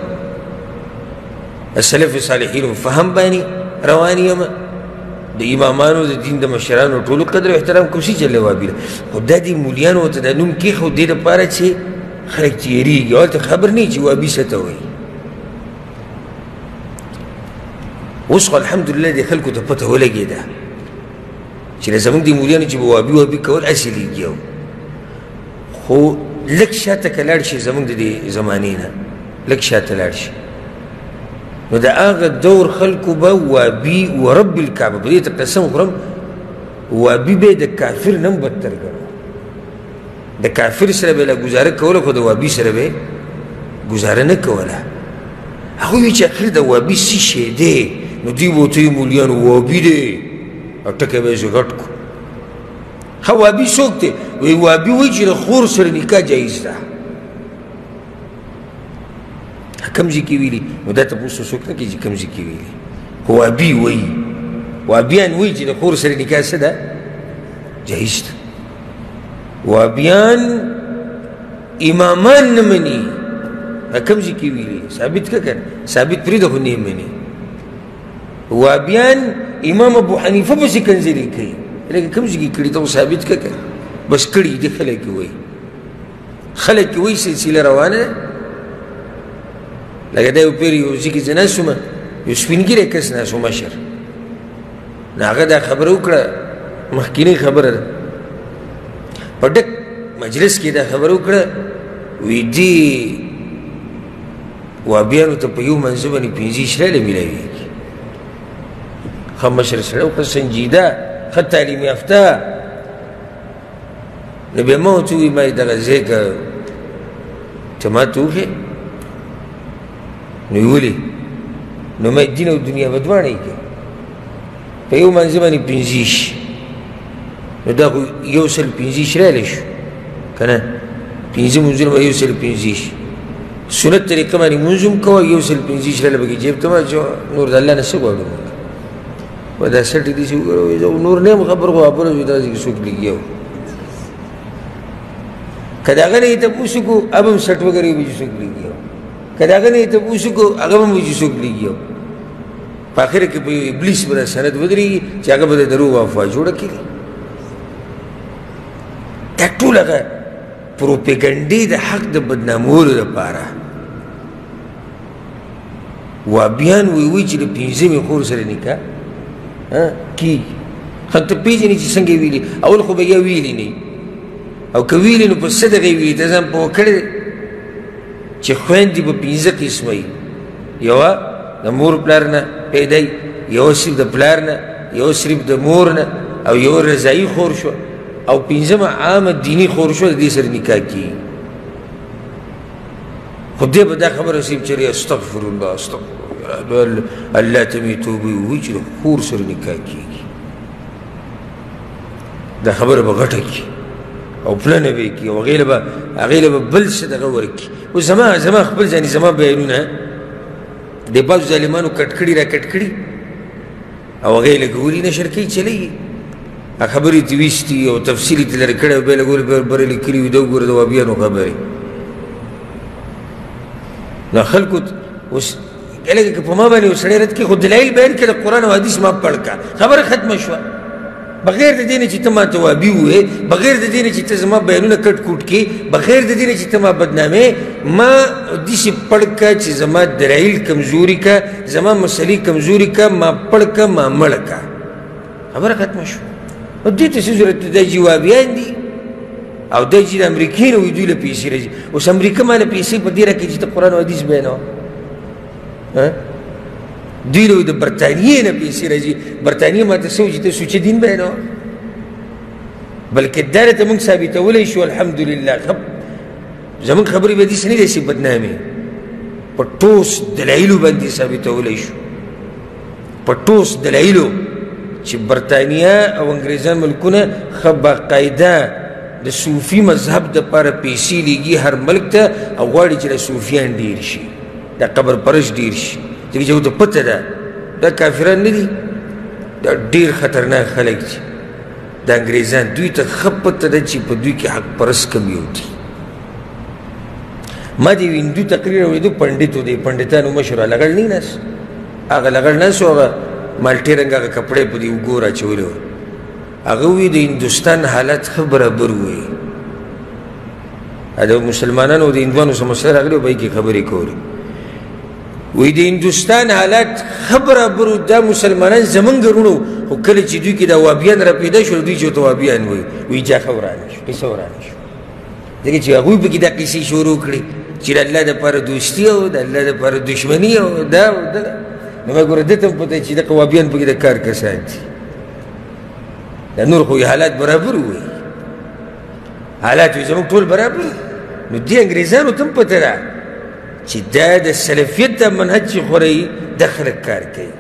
السلف الصالحين فهم باني رواني يما د امامانو د دین د مشرانو ټولو قدر او احترام کوم سي جل وابي خدای دې موليانو ته د نوم کې خو دې لپاره چې خلک تیریږي او ته خبر نه چې وابي څه ته وایي اوس الحمد لله دې خلکو ته پته ولګېده چې زموږ د مولیانو چې به وابي وابي کول اصلېږي خو لږ شاته که لاړ شي زموږ د دې زمانې نه لږ شاته لاړ شي نو د هغه دور خلکو به وابي ورب الکعبه په دې ته قسم خورم وابي به د کافر نه هم بدتر ګڼو د کافر سره به له ګزاره کوله خو د وابي سره به ګزاره نه کوله هغوی وایي چې اخر د وابي څه شی دی نو دوی به ورته وایي مولیانو وابي دی او ټکی به یې زه غټ کړو ښه وابي څوک دی وایي وابي وایي چې د خور سره نکاح جایز ده کوم ځای کې ویلي نو دا تپوس څوک نه کوي چې کوم ځای کې ویلي خو وابي وایي وابیان وایي چې د خور سره نکاح څه ده جایز ده وابیان امامان نه مني کوم ځای کې ویلي ثابت که کنه ثابت پرېږده خو نه یې مني وابیان امام ابو حنیفه پسې کنځلې کوي لکه کوم ځای کې کړي ته خو ثابت که کنه بس کړي دي خلک یې وایي خلک یې وایي سلسله روانه ده لکه دا یو پیر یو ځای کې زه ناست وم یو سپین ږیری کس ناست و مشر نو هغه دا خبره وکړه مخکینۍ خبره ده په ډک مجلس کې دا خبره وکړه وی دې وابیانو ته په یو منځه باندې 15 شراله میلاویږي ښه مشر سړی و ښه سنجیده ښه تعلیم یافته نو بیا ما ورته ووایي ما دغه ځای که ته ما ته وښیې نو ولې نو ما دین او دنیا به دواړه یې کوي په یو منځه باندې 15 نو دا خو 115 شراله شو که نه 15 منځونه به 115 سنت طریقه باندې مونځ هم کوه 115 شراله پکې جیب ته واچوه نور د الله نه څه غواړو موږ و دا سټ دې چې وګورو نور نه یم خبر خو خبره وي دا چې څوک لګیا و که د هغه نه یې تپوس وکړو اب هم سټ وګورئ به چې څوک لګیا و که د هغه نه یې تپوس وکړو هغه به هم وي چې څوک لګیا و په اخره کې په یو ابلیس به دا سند ودرېږي چې هغه به د دروغ افوا جوړه کړي دا ټول هغه پروپیګنډې د حق د بدنامولو لپاره وابیان وی چې د 15مې خور سره نکاح کېږي خو ته پېژنې چې څنګه یې ویلي اول خو به یا ویلي نه او که ویلي نو په څه دغه یې ویلي ته ځان پوه کړی چې خویندې به 15 قسمه وي یوه د مور پلار نه پیدا وي یوه صرف د پلار نه یوه صرف د مور نه او یوه رضایي خور شوه او 15مه عامه دیني خور شوه د دې سره نکاح کېږي خو دې به دا خبره صرف چېرې استغفر الله استغفر الله ته مې توبې ووایي چې د خور سره نکاح کېږي دا خبره به غټه کړي او پلنه به یې کړي او هغې له به بل څه دغه ورکړي اوس زما خپل ځاني زما بیانونه د بعضو ظالمانو کټ کړي را کټ کړي او هغې له ګوري نشر کوي چلېږي خبرې ته ویستي او تفصیل یې ته لرې کړی او بیا له ګورې برې لیکلي وي دا وګوره د وابیانو خبرې نو خلکو اوس لکه که په ما باندې یو سړی رد کړي خو دلایل بیان کړه د قرآن او حدیث ما پړ کړه خبره ختمه شوه بغیر د دې نه چې ته ما ته وابي ووایې بغیر د دې نه چې ته زما بیانونه کټ کوټ کړې بغیر د دې نه چې ته ما بدنامې ما داسې پړ کړه چې زما دلایل کمزوري کړه زما مسلې کمزوري کړه ما پړ کړه ما مړه کړه خبره ختمه شوه او دې ته څه ضرورت دی دا جوابیان دي او دا چې د امریکې نه وي دوی له پیسې راځي اوس امریکا ما له پیسې په دې راکوي چې ته قرآن او حدیث بیانوه دوی له د برطانیې نه پیسې راځي برطانیې ما ته څه وایي چې ته سوچه دین بیانوه بلکې دا راته موږ ثابتولی شو الحمدلله زموږ خبرې به داسې نه دی چې بدنامې په ټوس دلایلو باندې ثابتولی شو په ټوس دلایلو چې برطانیه او انګریزان ملکونه ښه باقاعده د صوفي مذهب دپاره پیسې لیږي هر ملک ته او غواړي چې د صوفیان ډېر شي دا قبر پرش ډېر شي ځکه چې ورته پته ده دا کافران نه دي دا ډېر خطرناک خلک دي دا انګریزان دوی ته ښه پته ده چې په دوی کې حق پرست کم یو دي ما د یو هندو تقریر اورېدو پنډت و دی پنډتانو مشر لغړ نه ناست هغه لغړ ناست و هغه مالټې رنګ هغه کپړې په دې اوږو راچولې وه هغه ووایي د هندوستان حالت ښه برابر ووایي د مسلمانانو او د هندوانو څه مسله راغلې وه په هغې کې خبرې کولې وایي د هندوستان حالت ښه برابر و دا مسلمانان زمونږ وروڼه خو کله چې دوی کې دا وابیان را پیدا شول دوی چې ورته وابیان وایي وایي جا ښه ورانه شو قصه ورانه شو ځکه چې هغوی پکې دا قصې شروع کړي چې د الله دپاره دوستي او د الله دپاره دشمني او دا او دا. نو ما ګوره ده ته هم پته چې د قوابیان پکې د کار کسان دي. دا نور خو حالات برابر وي، حالات وي زموږ ټول برابر. نو دې انګریزانو ته هم پته ده چې دا د سلفیت دا منهج چې خوروي دا خلک کار کوي،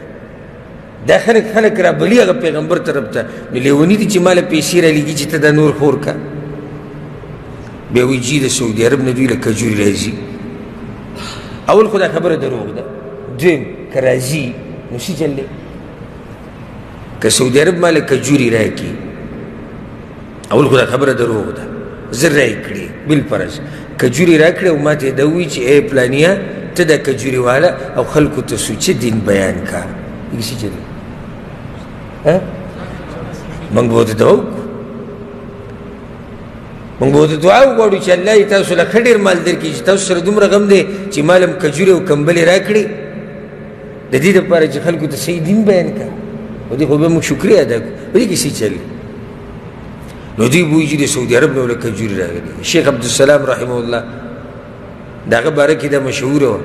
دا خلک رابلي هغه پیغمبر طرف ته. نو لیوني دي چې ماله پیسې رالیږي چې ته دا نور خور کا. بیا وایي جي د سعودي عرب نه دوی له کجوري راځي. اول خو دا خبره دروغ ده. دویم که راځي نو څه چل دی؟ که سعودي عرب ماله کجوري راکړي، اول خو دا خبره دروغ ده. زر رایې کړي بالفرض کجوري راکړې او ما ته یې دا ووایي چې ای پلانیه ته دا کجوري واله او خلکو ته سوچه دین بیان کا. دغه څه چل دی؟ موږ به ورته دعا وکړو، موږ به ورته دعا وغواړو چې الله یې تاسو له ښه ډېر مال درکړي چې تاسو سره دومره غم دی چې مال هم کجوري او کمبلې راکړي د دې دپاره چې خلکو ته صحیح دین بیان کا. او دې خو به موږ شکریا ادا کړو. په دې کې څه چل دی؟ نو دوی به وایي چې د سعودي عرب نه له کجوري راغلي. شیخ عبدالسلام رحمه الله د هغه باره کې دا مشهوره وه،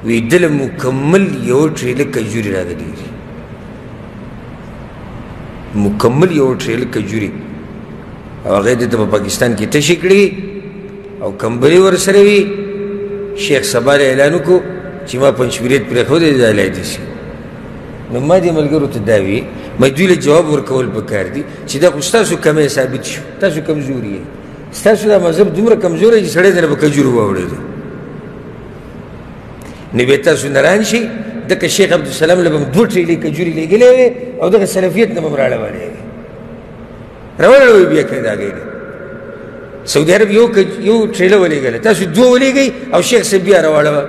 وی دله مکمل یو ټریله کجوري راغلي دي، مکمل یو ټریله کجوري. او هغه دې ته په پاکستان کې تشې کړي او کمبلې ورسره وي. شیخ سبا له اعلان وکړو چې ما پنجشیریت پرېښودی دا علیحدې شي. نو ما دې ملګرو ته دا وي ما دوی له جواب ورکول پکار دي چې دا خو ستاسو کمی ثابت شو، تاسو کمزوري یې، ستاسو دا مذهب دومره کمزوری چې سړی ځنه په کجورو واوړېدو. نو بیا تاسو نران شئ. دکه شیخ عبدالسلام له به م 2 ټریلې کجوري لېږلې وې او دغه سلفیت نه به م راړولې وې، راوړې وې بیا کړې د هغې نه. سعودي عرب یو ټریله ولېږله، تاسو 2 ولېږئ او شیخ صاحب بیا راواړوه،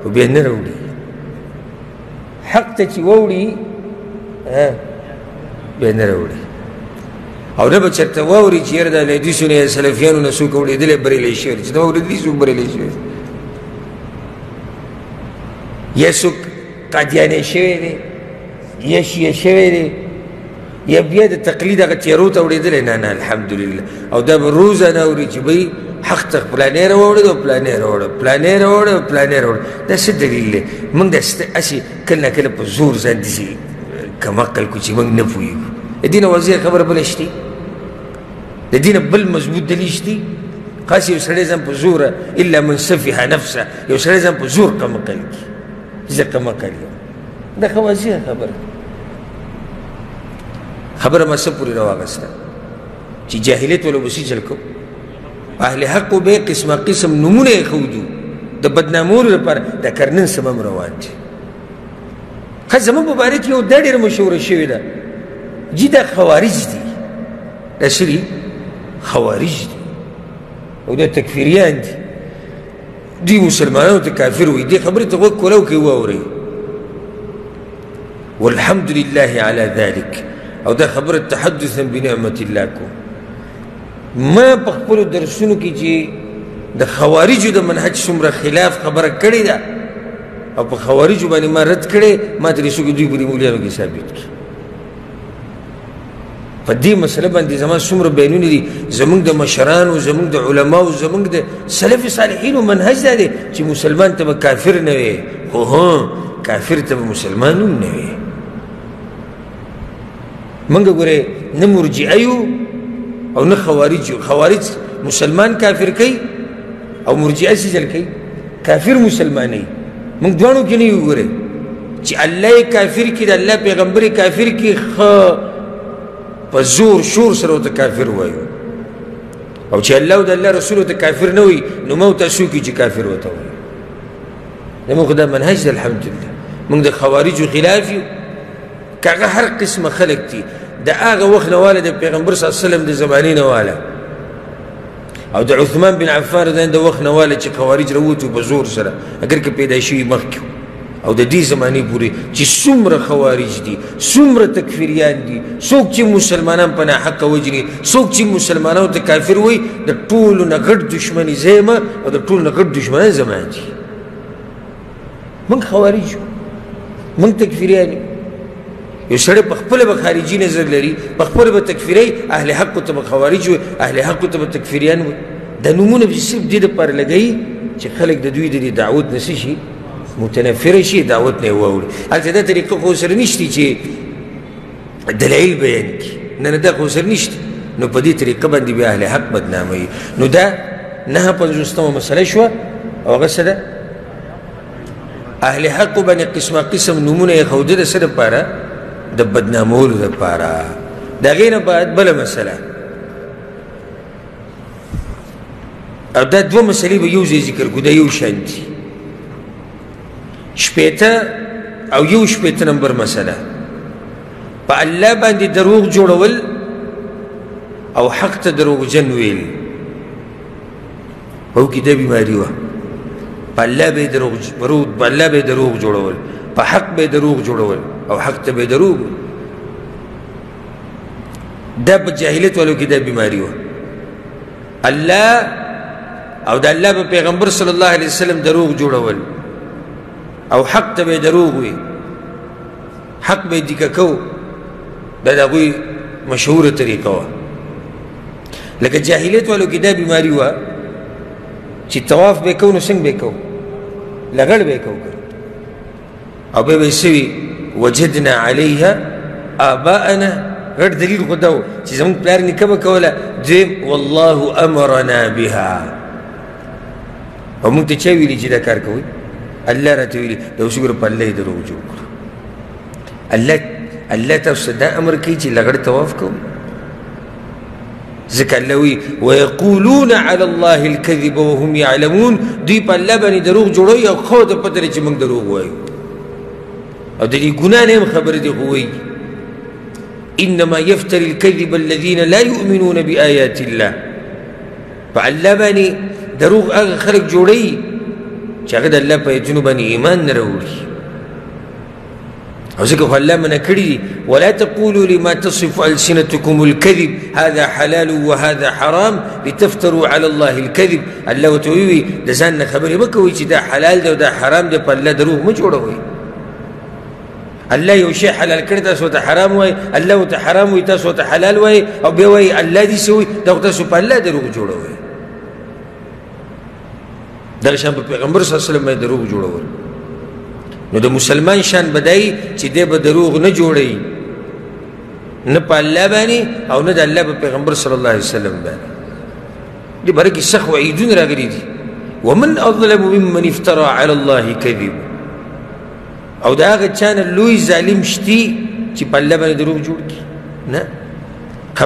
خو بیا نه راوړي. حق ته چې واوړي بیا نه راوړي. او نه به چېرته واوري چې یاره د اهلحدیثو نه یا سلفیانو نه څوک اورېدلی بریلی شوی دی، چې نه اورېدلي څوک بریلی شوی دی، یا څوک قادیانی شوی دی، یا شیعه شوی دی، یا بیا د تقلید هغه تیارو ته اورېدلی. نه نه الحمدلله. او دا به روزانه اوري چې بهی حق ته پلانې راوړه او پلانې راوړه، پلانې راوړه او پلانې راوړه. دا څه دلیل دی؟ موږ داسې کله نه کله په زور ځان داسې کم عقل کړو چې موږ نه پوهېږو. د دې نه واضح خبره بله شته؟ د دې نه بل مضبوط دلیل شته؟ خاص یو سړی ځان په زوره الا من سفح نفسه، یو سړی ځان په زور کم عقل کړي، زه کم عقل یم. دا ښه واضحه خبره ما څه پورې راواغسته چې جاهلیت ولو به څه چل کو. اهل حقو به قسمه قسم نمونه یې ښودو د بدنامولو لپاره. دا کرنن سمم روان دي. ښه زموږ په باره کې یو دا ډېره مشهوره شوې ده جي دا خوارج دي، دا څه دي؟ خوارج دي او دا تکفیریان دي. دوی مسلمانانو ته کافر وایي. دې خبرې ته غوږ کولو کوي واورئ. والحمد لله على ذلك. او دا خبره تحدثا بنعمت الله کو. ما په خپلو درسونو کې چې د خوارجو د منهج څومره خلاف خبره کړې ده او په خوارجو باندې ما رد کړې، ما ته رسو کې دوی په دې مولیانو کې ثابت کړي. په دې مسله باندې زما څومره بیانونه دي. زمونږ د مشرانو، زمونږ د علماو، زمونږ د سلف صالحینو منهج دا دی چې مسلمان ته به کافر نه وي، خو کافر ته به مسلمان هم نه وي. موږ ګورې نه مرجعه یو او نه خوارج یو. خوارج مسلمان کافر کوي او مرجعه څه چل کوي؟ کافر مسلمانوي. موږ دواړو کې نه یو. ګورې چې الله یې کافر کړي، د الله پیغمبر یې کافر کړي، ښه په زور شور سره ورته کافر وایو. او چې الله او د الله رسول ورته کافر نه وي نو ما ورته څوک چې کافر ورته وایي. زموږ دا منهج دی الحمدلله. موږ د خوارجو خلاف یو. که هغه هر قسمه خلک دي، د هغه وخت نه واله د پیغمبر صلی الله علیه وسلم د زمانې نه واله او د عثمان بن عفان د وخت نه واله چې خوارج راووتو په زور سره، اگر که پیدا شوي مخکې او د دې زمانې پورې چې څومره خوارج دي، څومره تکفیریان دي، څوک چې مسلمانان په ناحقه وجني، څوک چې مسلمانانو ته کافر وایي، د ټولو نه غټ دشمن یې زه یم او د ټولو نه غټ دشمنان زما دي. موږ خوارج یو، موږ تکفیریان یو. یو سړی په خپله به خارجي نظر لري، په خپله به تکفیروي، اهل حقو ته به خوارج وي، اهل حقو ته به تکفیریان وي. دا نومونه به صرف دې دپاره لګوي چې خلک د دوی د دې دعوت نه څه شي، متنفره شي، دعوت نه یې واوړي. هلته دا طریقه خو سره نشته چې دلایل بیان کړي، نه دا خو سره نشته. نو په دې طریقه باندې بیا اهل حق بدناموي. نو دا 59مه مسله شوه، او هغه څه ده؟ اهل حقو باندې قسمه قسم نومونه یې ښوده د څه دپاره؟ د بدنامولو دپاره. د هغې نه بعد بله مسله، او دا دوه مسلې به یو ځای ذکر کړو، دا یو شان دي. 80 او 1 نمبر مسله، په الله باندې دروغ جوړول او حق ته دروغجن ویل. او کې دا بیماري وه، په الله به یې دروغ جوړول، په حق به یې دروغ جوړول او حق ته به یې دروغ. دا په جاهلیت والو کې دا بیماري وه. الله او د الله په پیغمبر صلی الله علیه وسلم دروغ جوړول او حق ته به یې دروغ وي، حق به یې دیکه کو. دا د هغوی مشهوره طریقه وه. لکه جاهلیت والو کې دا بیماري وه چې طواف به یې کو، نو څنګه به یې کو؟ لغړ به یې کو، او بیا به یې څه وي؟ وجدنا علیها آباءنا. غټ دلیل خو دا و چې زموږ پلار نیکه به کوله. دویم والله امرنا بها. او موږ ته چا ویلي چې دا کار کوئ؟ الله راته ویلي. دا اوس ګوره په الله یې دروغ جوړ کړو. الله تاسو ته دا امر کوي چې لغړ طواف کوئ؟ ځکه الله وی ویقولون علی الله الکذب وهم یعلمون. دوی په الله باندې دروغ جوړوي او خو ته پته لري چې موږ دروغ وایو، او د دې ګناه نه هم خبره دي خو وایي. انما یفتری الکذب الذین لا یؤمنون بآیات الله. په الله باندې دروغ هغه خلک جوړوي چې هغه د الله په ایتونو باندې ایمان نه راوړي. او ځکه خو الله منع کړي دي ولا تقولوا لما تصف ألسنتكم الكذب هذا حلال وهذا حرام لتفتروا على الله الكذب. الله ورته وایي د ځان نه خبرې مه کوئ چې دا حلال دی او دا حرام دی، په الله دروغ مه جوړوئ. الله یو شی حلال کړی تاسو ته حرام وایي، الله ورته حرام وایي تاسو ته حلال وایي، او بیا وایي الله دې څه وایي. دا خو تاسو په الله دروغ جوړوئ. دغه شان په پیغمبر صلی الله علیه وسلم باندې دروغ جوړول. نو د مسلمان شان بدای چې دی به دروغ نه جوړوي، نه په الله باندې او نه د الله په پیغمبر صلی الله علیه وسلم باندې. دې باره کې سخت وعیدونه راغلي دي. ومن اظلم ممن افترى على الله کذب. او د هغه چا نه لوی ظالم شتي چې په الله باندې دروغ جوړ کړي؟ نه.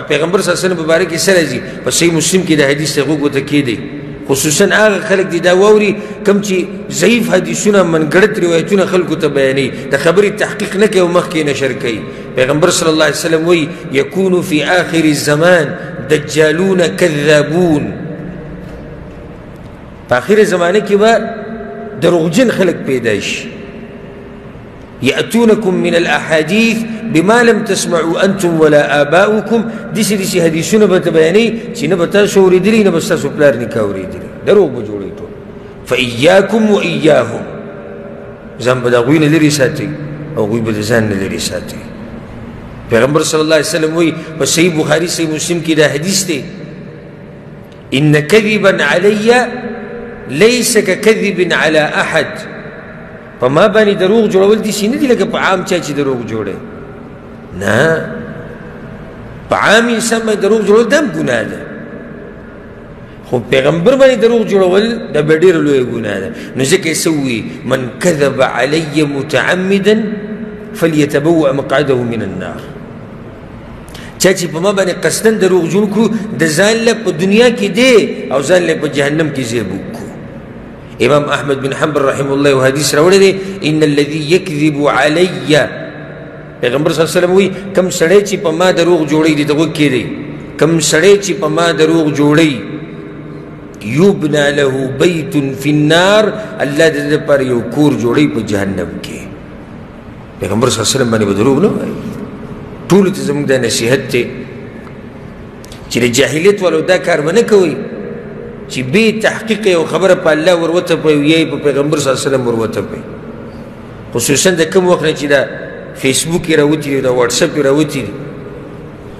پیغمبر صلی الله علیه وسلم په باره کې څه راځي؟ په صحیح مسلم کې د حدیث ته غوږ ورته کېږدئ. خصوصا هغه خلک دي دا واوري کوم چې ضعیف حدیثونه منګړت روایتونه خلکو ته بیانوي، د خبرې تحقیق نه کوي او مخکې نشر کوي. پیغمبر صلی الله علیه وسلم وایي یکون فی آخر الزمان دجالون کذابون. په آخر زمانه کې به دروغجن خلک پیدا شي. یأتونکم من الاحادیث بما لم تسمعوا انتم ولا آباؤکم. داسې حدیثونه به ته بیانوي چې نه به تاسو اورېدلي نه به ستاسو پلار نیکه اورېدلي. دروغ به جوړوي ټول. فإیاکم وإیاهم. ځان به د هغوی نه لرې ساتئ او هغوی به د ځان نه لرې ساتئ. پیغمبر صلی الله علیه وسلم وایي په صحیح بخاري صحیح مسلم کې دا حدیث دی ان کذبا علی لیس ککذب علی احد. په ما باندې دروغ جوړول دي نه دي لکه په عام چا چې دروغ جوړي. نه، په عام انسان باندې دروغ جوړول دا هم ګناه ده، خو پیغمبر باندې دروغ جوړول دا به ډېره لویه ګناه ده. نو ځکه یې څه ووایي من کذب علی متعمدا فلیتبوأ مقعده من النار. چا چې په ما باندې قصدن دروغ جوړ کړو د ځان له په دنیا کې دی او ځان له په جهنم کې ځای وکړو. امام احمد بن حنبل رحمه الله یو حدیث راوړی دی ان الذي یکذب علی. پیغمبر صلی الله علیه وسلم وایي کم سړی چې په ما دروغ جوړوي دې ته غوږ کېږدئ. کم سړی چې په ما دروغ جوړوي یبنى له بیت فی النار. الله د دې لپاره یو کور جوړوي په جهنم کې. پیغمبر صلی الله علیه وسلم باندې به دروغ نه وایي. ټولو ته زموږ دا نصیحت دی چې د جاهلیت والو دا کار به نه کوئ چې بې تحقیق یو خبره په الله وروتپئ یا یې په پیغمبر صلی الله علیه وسلم وروتپئ. خصوصا د کوم وخت نه چې دا فیسبوک یې راوتي دي، د واټسپ یې راوتي دي،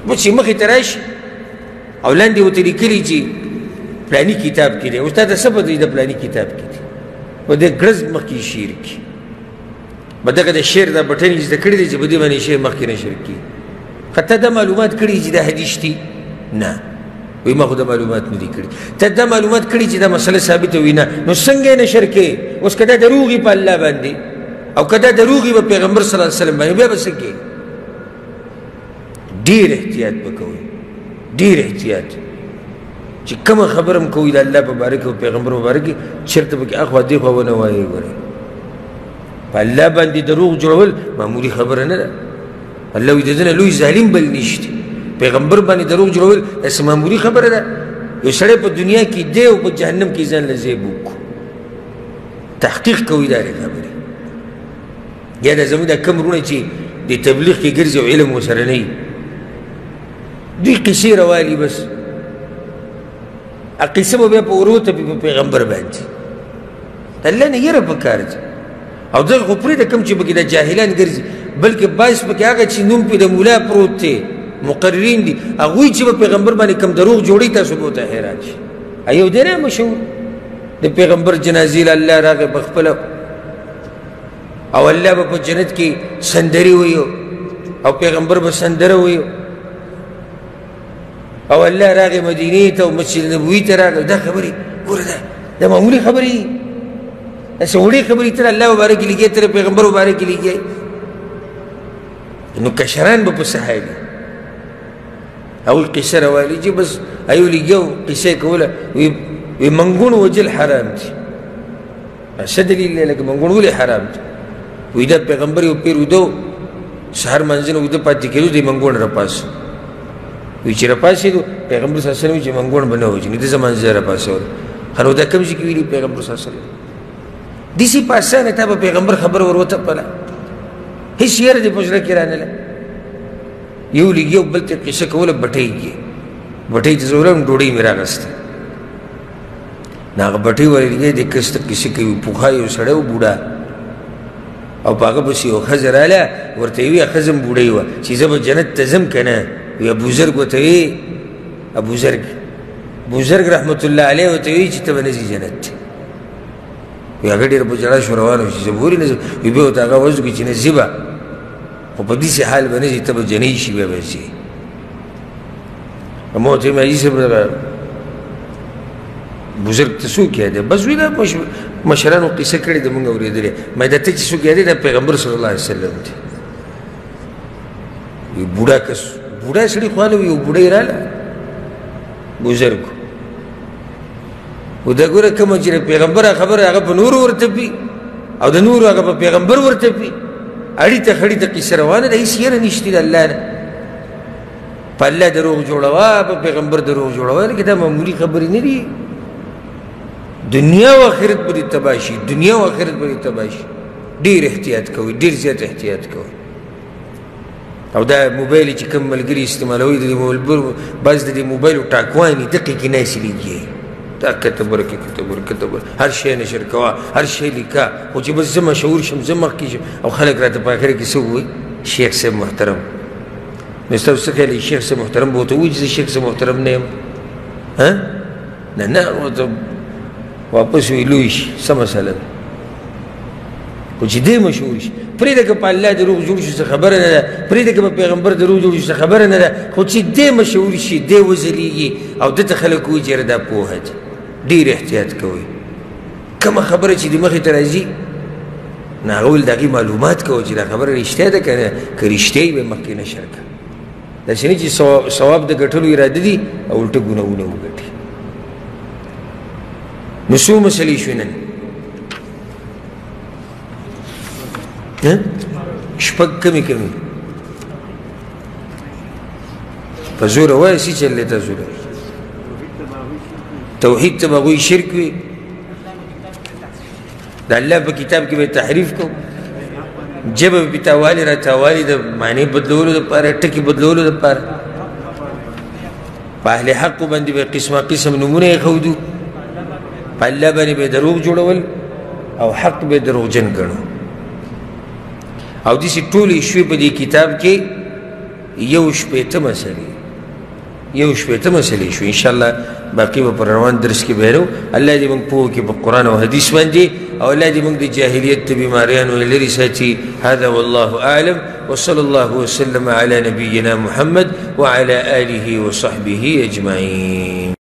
بس چې مخې ته راشي او لاندې ورته لیکلي چې پلاني کتاب کې دی، اوس تا ته څه پته چې د پلاني کتاب کې دی، په دې ګړز مخکې شعر کړي، به دغه د شعر دا بټن یې زده کړي دی چې په دې باندې شعر مخکې نشر کړي. که ته دا معلومات کړي چې دا حدیث دي؟ نه، وایي ما خو دا معلومات نه دي کړي. ته دا معلومات کړي چې دا مسله ثابته وي؟ نه. نو څنګه یې نشر کوې؟ اوس که دا دروغ وي په الله باندې او که دا دروغ وي په پیغمبر صلی الله علیه وسلم باندې، بیا به څه کوې؟ ډېر احتیاط به کوئ، ډېر احتیاط چې کومه خبره هم کوئ د الله په باره کې او پیغمبر په باره کې چېرته پکې اخوا دېخوا ونه وایئ. ګورئ په الله باندې دروغ جوړول معمولي خبره نه ده. الله وایي د ده نه لوی ظالم بل نشته. پیغمبر باندې دروغ جوړول داسې معمولي خبره ده؟ یو سړی په دنیا کې دی او په جهنم کې ځان له ځای بوک تحقیق کوي د هرې خبرې. یا دا زموږ دا کم وروڼه چې د تبلیغ کې ګرځي او علم ورسره نه وي، دوی قصې روالي بس، قصه به بیا په وروته په پیغمبر باندې. د الله نه یره پکار ده. او دغه خو پرېږده کوم چې پکې د جاهلان ګرځي، بلکې بعض پکې هغه چې نوم پې د مولا پروت دی، مقررین دي، هغوی چې په پیغمبر باندې کم دروغ جوړوي تاسو به ورته حیران شي. یو دی نه مشهور د پیغمبر جنازې له الله راغی په خپله، او الله به په جنت کې سندرې ویو او پیغمبر به سندره ویو، او الله راغی مدینې ته او مسجد نبوي ته راغی. دا خبرې ګوره دا معمولي خبرې، داسې وړې خبرې ته الله مبارک لیکي، ته پیغمبر مبارک لیکي. نو کشران به په څه حال وي؟ هغوی قصه روالي چې بس ایو لیکي او قصه یې کوله، وی منګون وجل حرام دي. څه دلیل دی لکه منګون ولې حرام دي؟ وی دا پیغمبر یو پیر وده سهار منځ نه وده پاتې کېدو دی منګون راپاسو. وی چې راپاسېدو پیغمبر صلی الله علیه وسلم چې منګون به نه وجني، ده زه منځه راپاسول. خو دا کوم ځای کې ویلي پیغمبر صلی الله علیه وسلم؟ داسې په اسانه تا به پیغمبر خبره ور وتپله، هېڅ یره دې په زړه کې رانله. یو لګي او بل ته قصه کوله، بټۍ کې بټۍ ته زه ورغلم، ډوډۍ مې راغسته. نو هغه بټۍ ورې لګي دې کس ته قصې کوي، پوخا یو سړی و بوډا، او په هغه پسې یو ښځه راله، ورته یې ویې ښځه هم بوډۍ وه چې زه به جنت ته ځم که نه؟ وی ابوزرګ ورته وی، ابوزرګ رحمت الله علیه ورته وی چې ته به نه ځې جنت ته. وی هغه ډېر په ژړا شو روان و چې زه به ولې نه ځم؟ وی بیا ورته هغه وضع کړي چې نه ځې به، خو په داسې حال به نه ځې، ته به جنۍ شي بیا به ځې. ما ورته ویم حاجي صاحب دغه بزرګ ته څوک یادوي؟ بس وی دا مشرانو قصه کړې ده مونږ اورېدلې. ما دا ته چې څوک یادوي؟ دا پیغمبر صلی الله علیه وسلم دی. وی بوډا کس، بوډا سړي خو هله یو بوډۍ راله بزرګ و دا ګوره کومه چې پیغمبر خبره هغه په نورو ورتپي او د نورو هغه په پیغمبر ورتپي، اړیته خړیته قصه روانه ده، هېڅ یره نشته د الله نه. په الله دروغ جوړوه، په پیغمبر دروغ جوړوه، لکه دا معمولي خبرې نه دي. دنیا و آخرت به دې تباه شي، دنیا و آخرت به دې تباه شي. ډېر احتیاط کوئ، ډېر زیات احتیاط کوئ. او دا موبایل چې کوم ملګري استعمالوي، د دې بعض د دې موبایلو ټاکوانې دقې کې ناسې لیکي، دا کتب ورکې کتب ورکې هر شی نشر کوه، هر شی لیکه، خو چې بس زه مشهور شم، زه مخکې شم، او خلک راته په آخر کې څه ووایي؟ شیخ صاحب محترم. نو ستاسو څه خیال شیخ صاحب محترم به ورته ووایي چې زه شیخ صاحب محترم نه یم؟ نه ورته واپس وی لوی شي، څه مسله ده؟ خو چې دی مشهور شي، پرېږده که په الله دروغ جوړ شي څه خبره نه ده، پرېږده که په پیغمبر دروغ جوړ شي څه خبره نه ده، خو چې دی مشهور شي، دی وځلېږي او ده ته خلک وایي چې یاره دا پوهه ده. ډېر احتیاط کوئ. کومه خبره چې د مخې ته راځي نو هغه ول د هغې معلومات کوه چې دا خبره رښتیا ده که نه، که رښتیا یې به مخکې نشر کړه. داسې نه چې ثواب د ګټلو اراده دي او الټه ګناهونه وګټي. نو څو مسلې شوې نن؟ شپږ کمې په زوره وایه څه چل دی تا زوره؟ توحید ته به هغوی شرک وي، د الله په کتاب کې به تحریف کو، ژبه به تاوالي را تاوالي د معنی بدلولو دپاره، ټکي بدلولو دپاره. په اهل حقو باندې به قسمه قسم نومونه یې ښودو، په الله باندې به دروغ جوړول او حق به دروغجن ګڼو. او داسې ټولې شوې په دې کتاب کې یو شپېته مسلې شو انشاءالله باقي به پر روان درس کې به یو الله دې موږ پوه کړي په قرآن او حدیث باندې او الله دې موږ د جاهلیت د بیماریانو لرې ساتي هذا والله اعلم وصلى الله وسلم على نبينا محمد وعلى آله وصحبه أجمعين.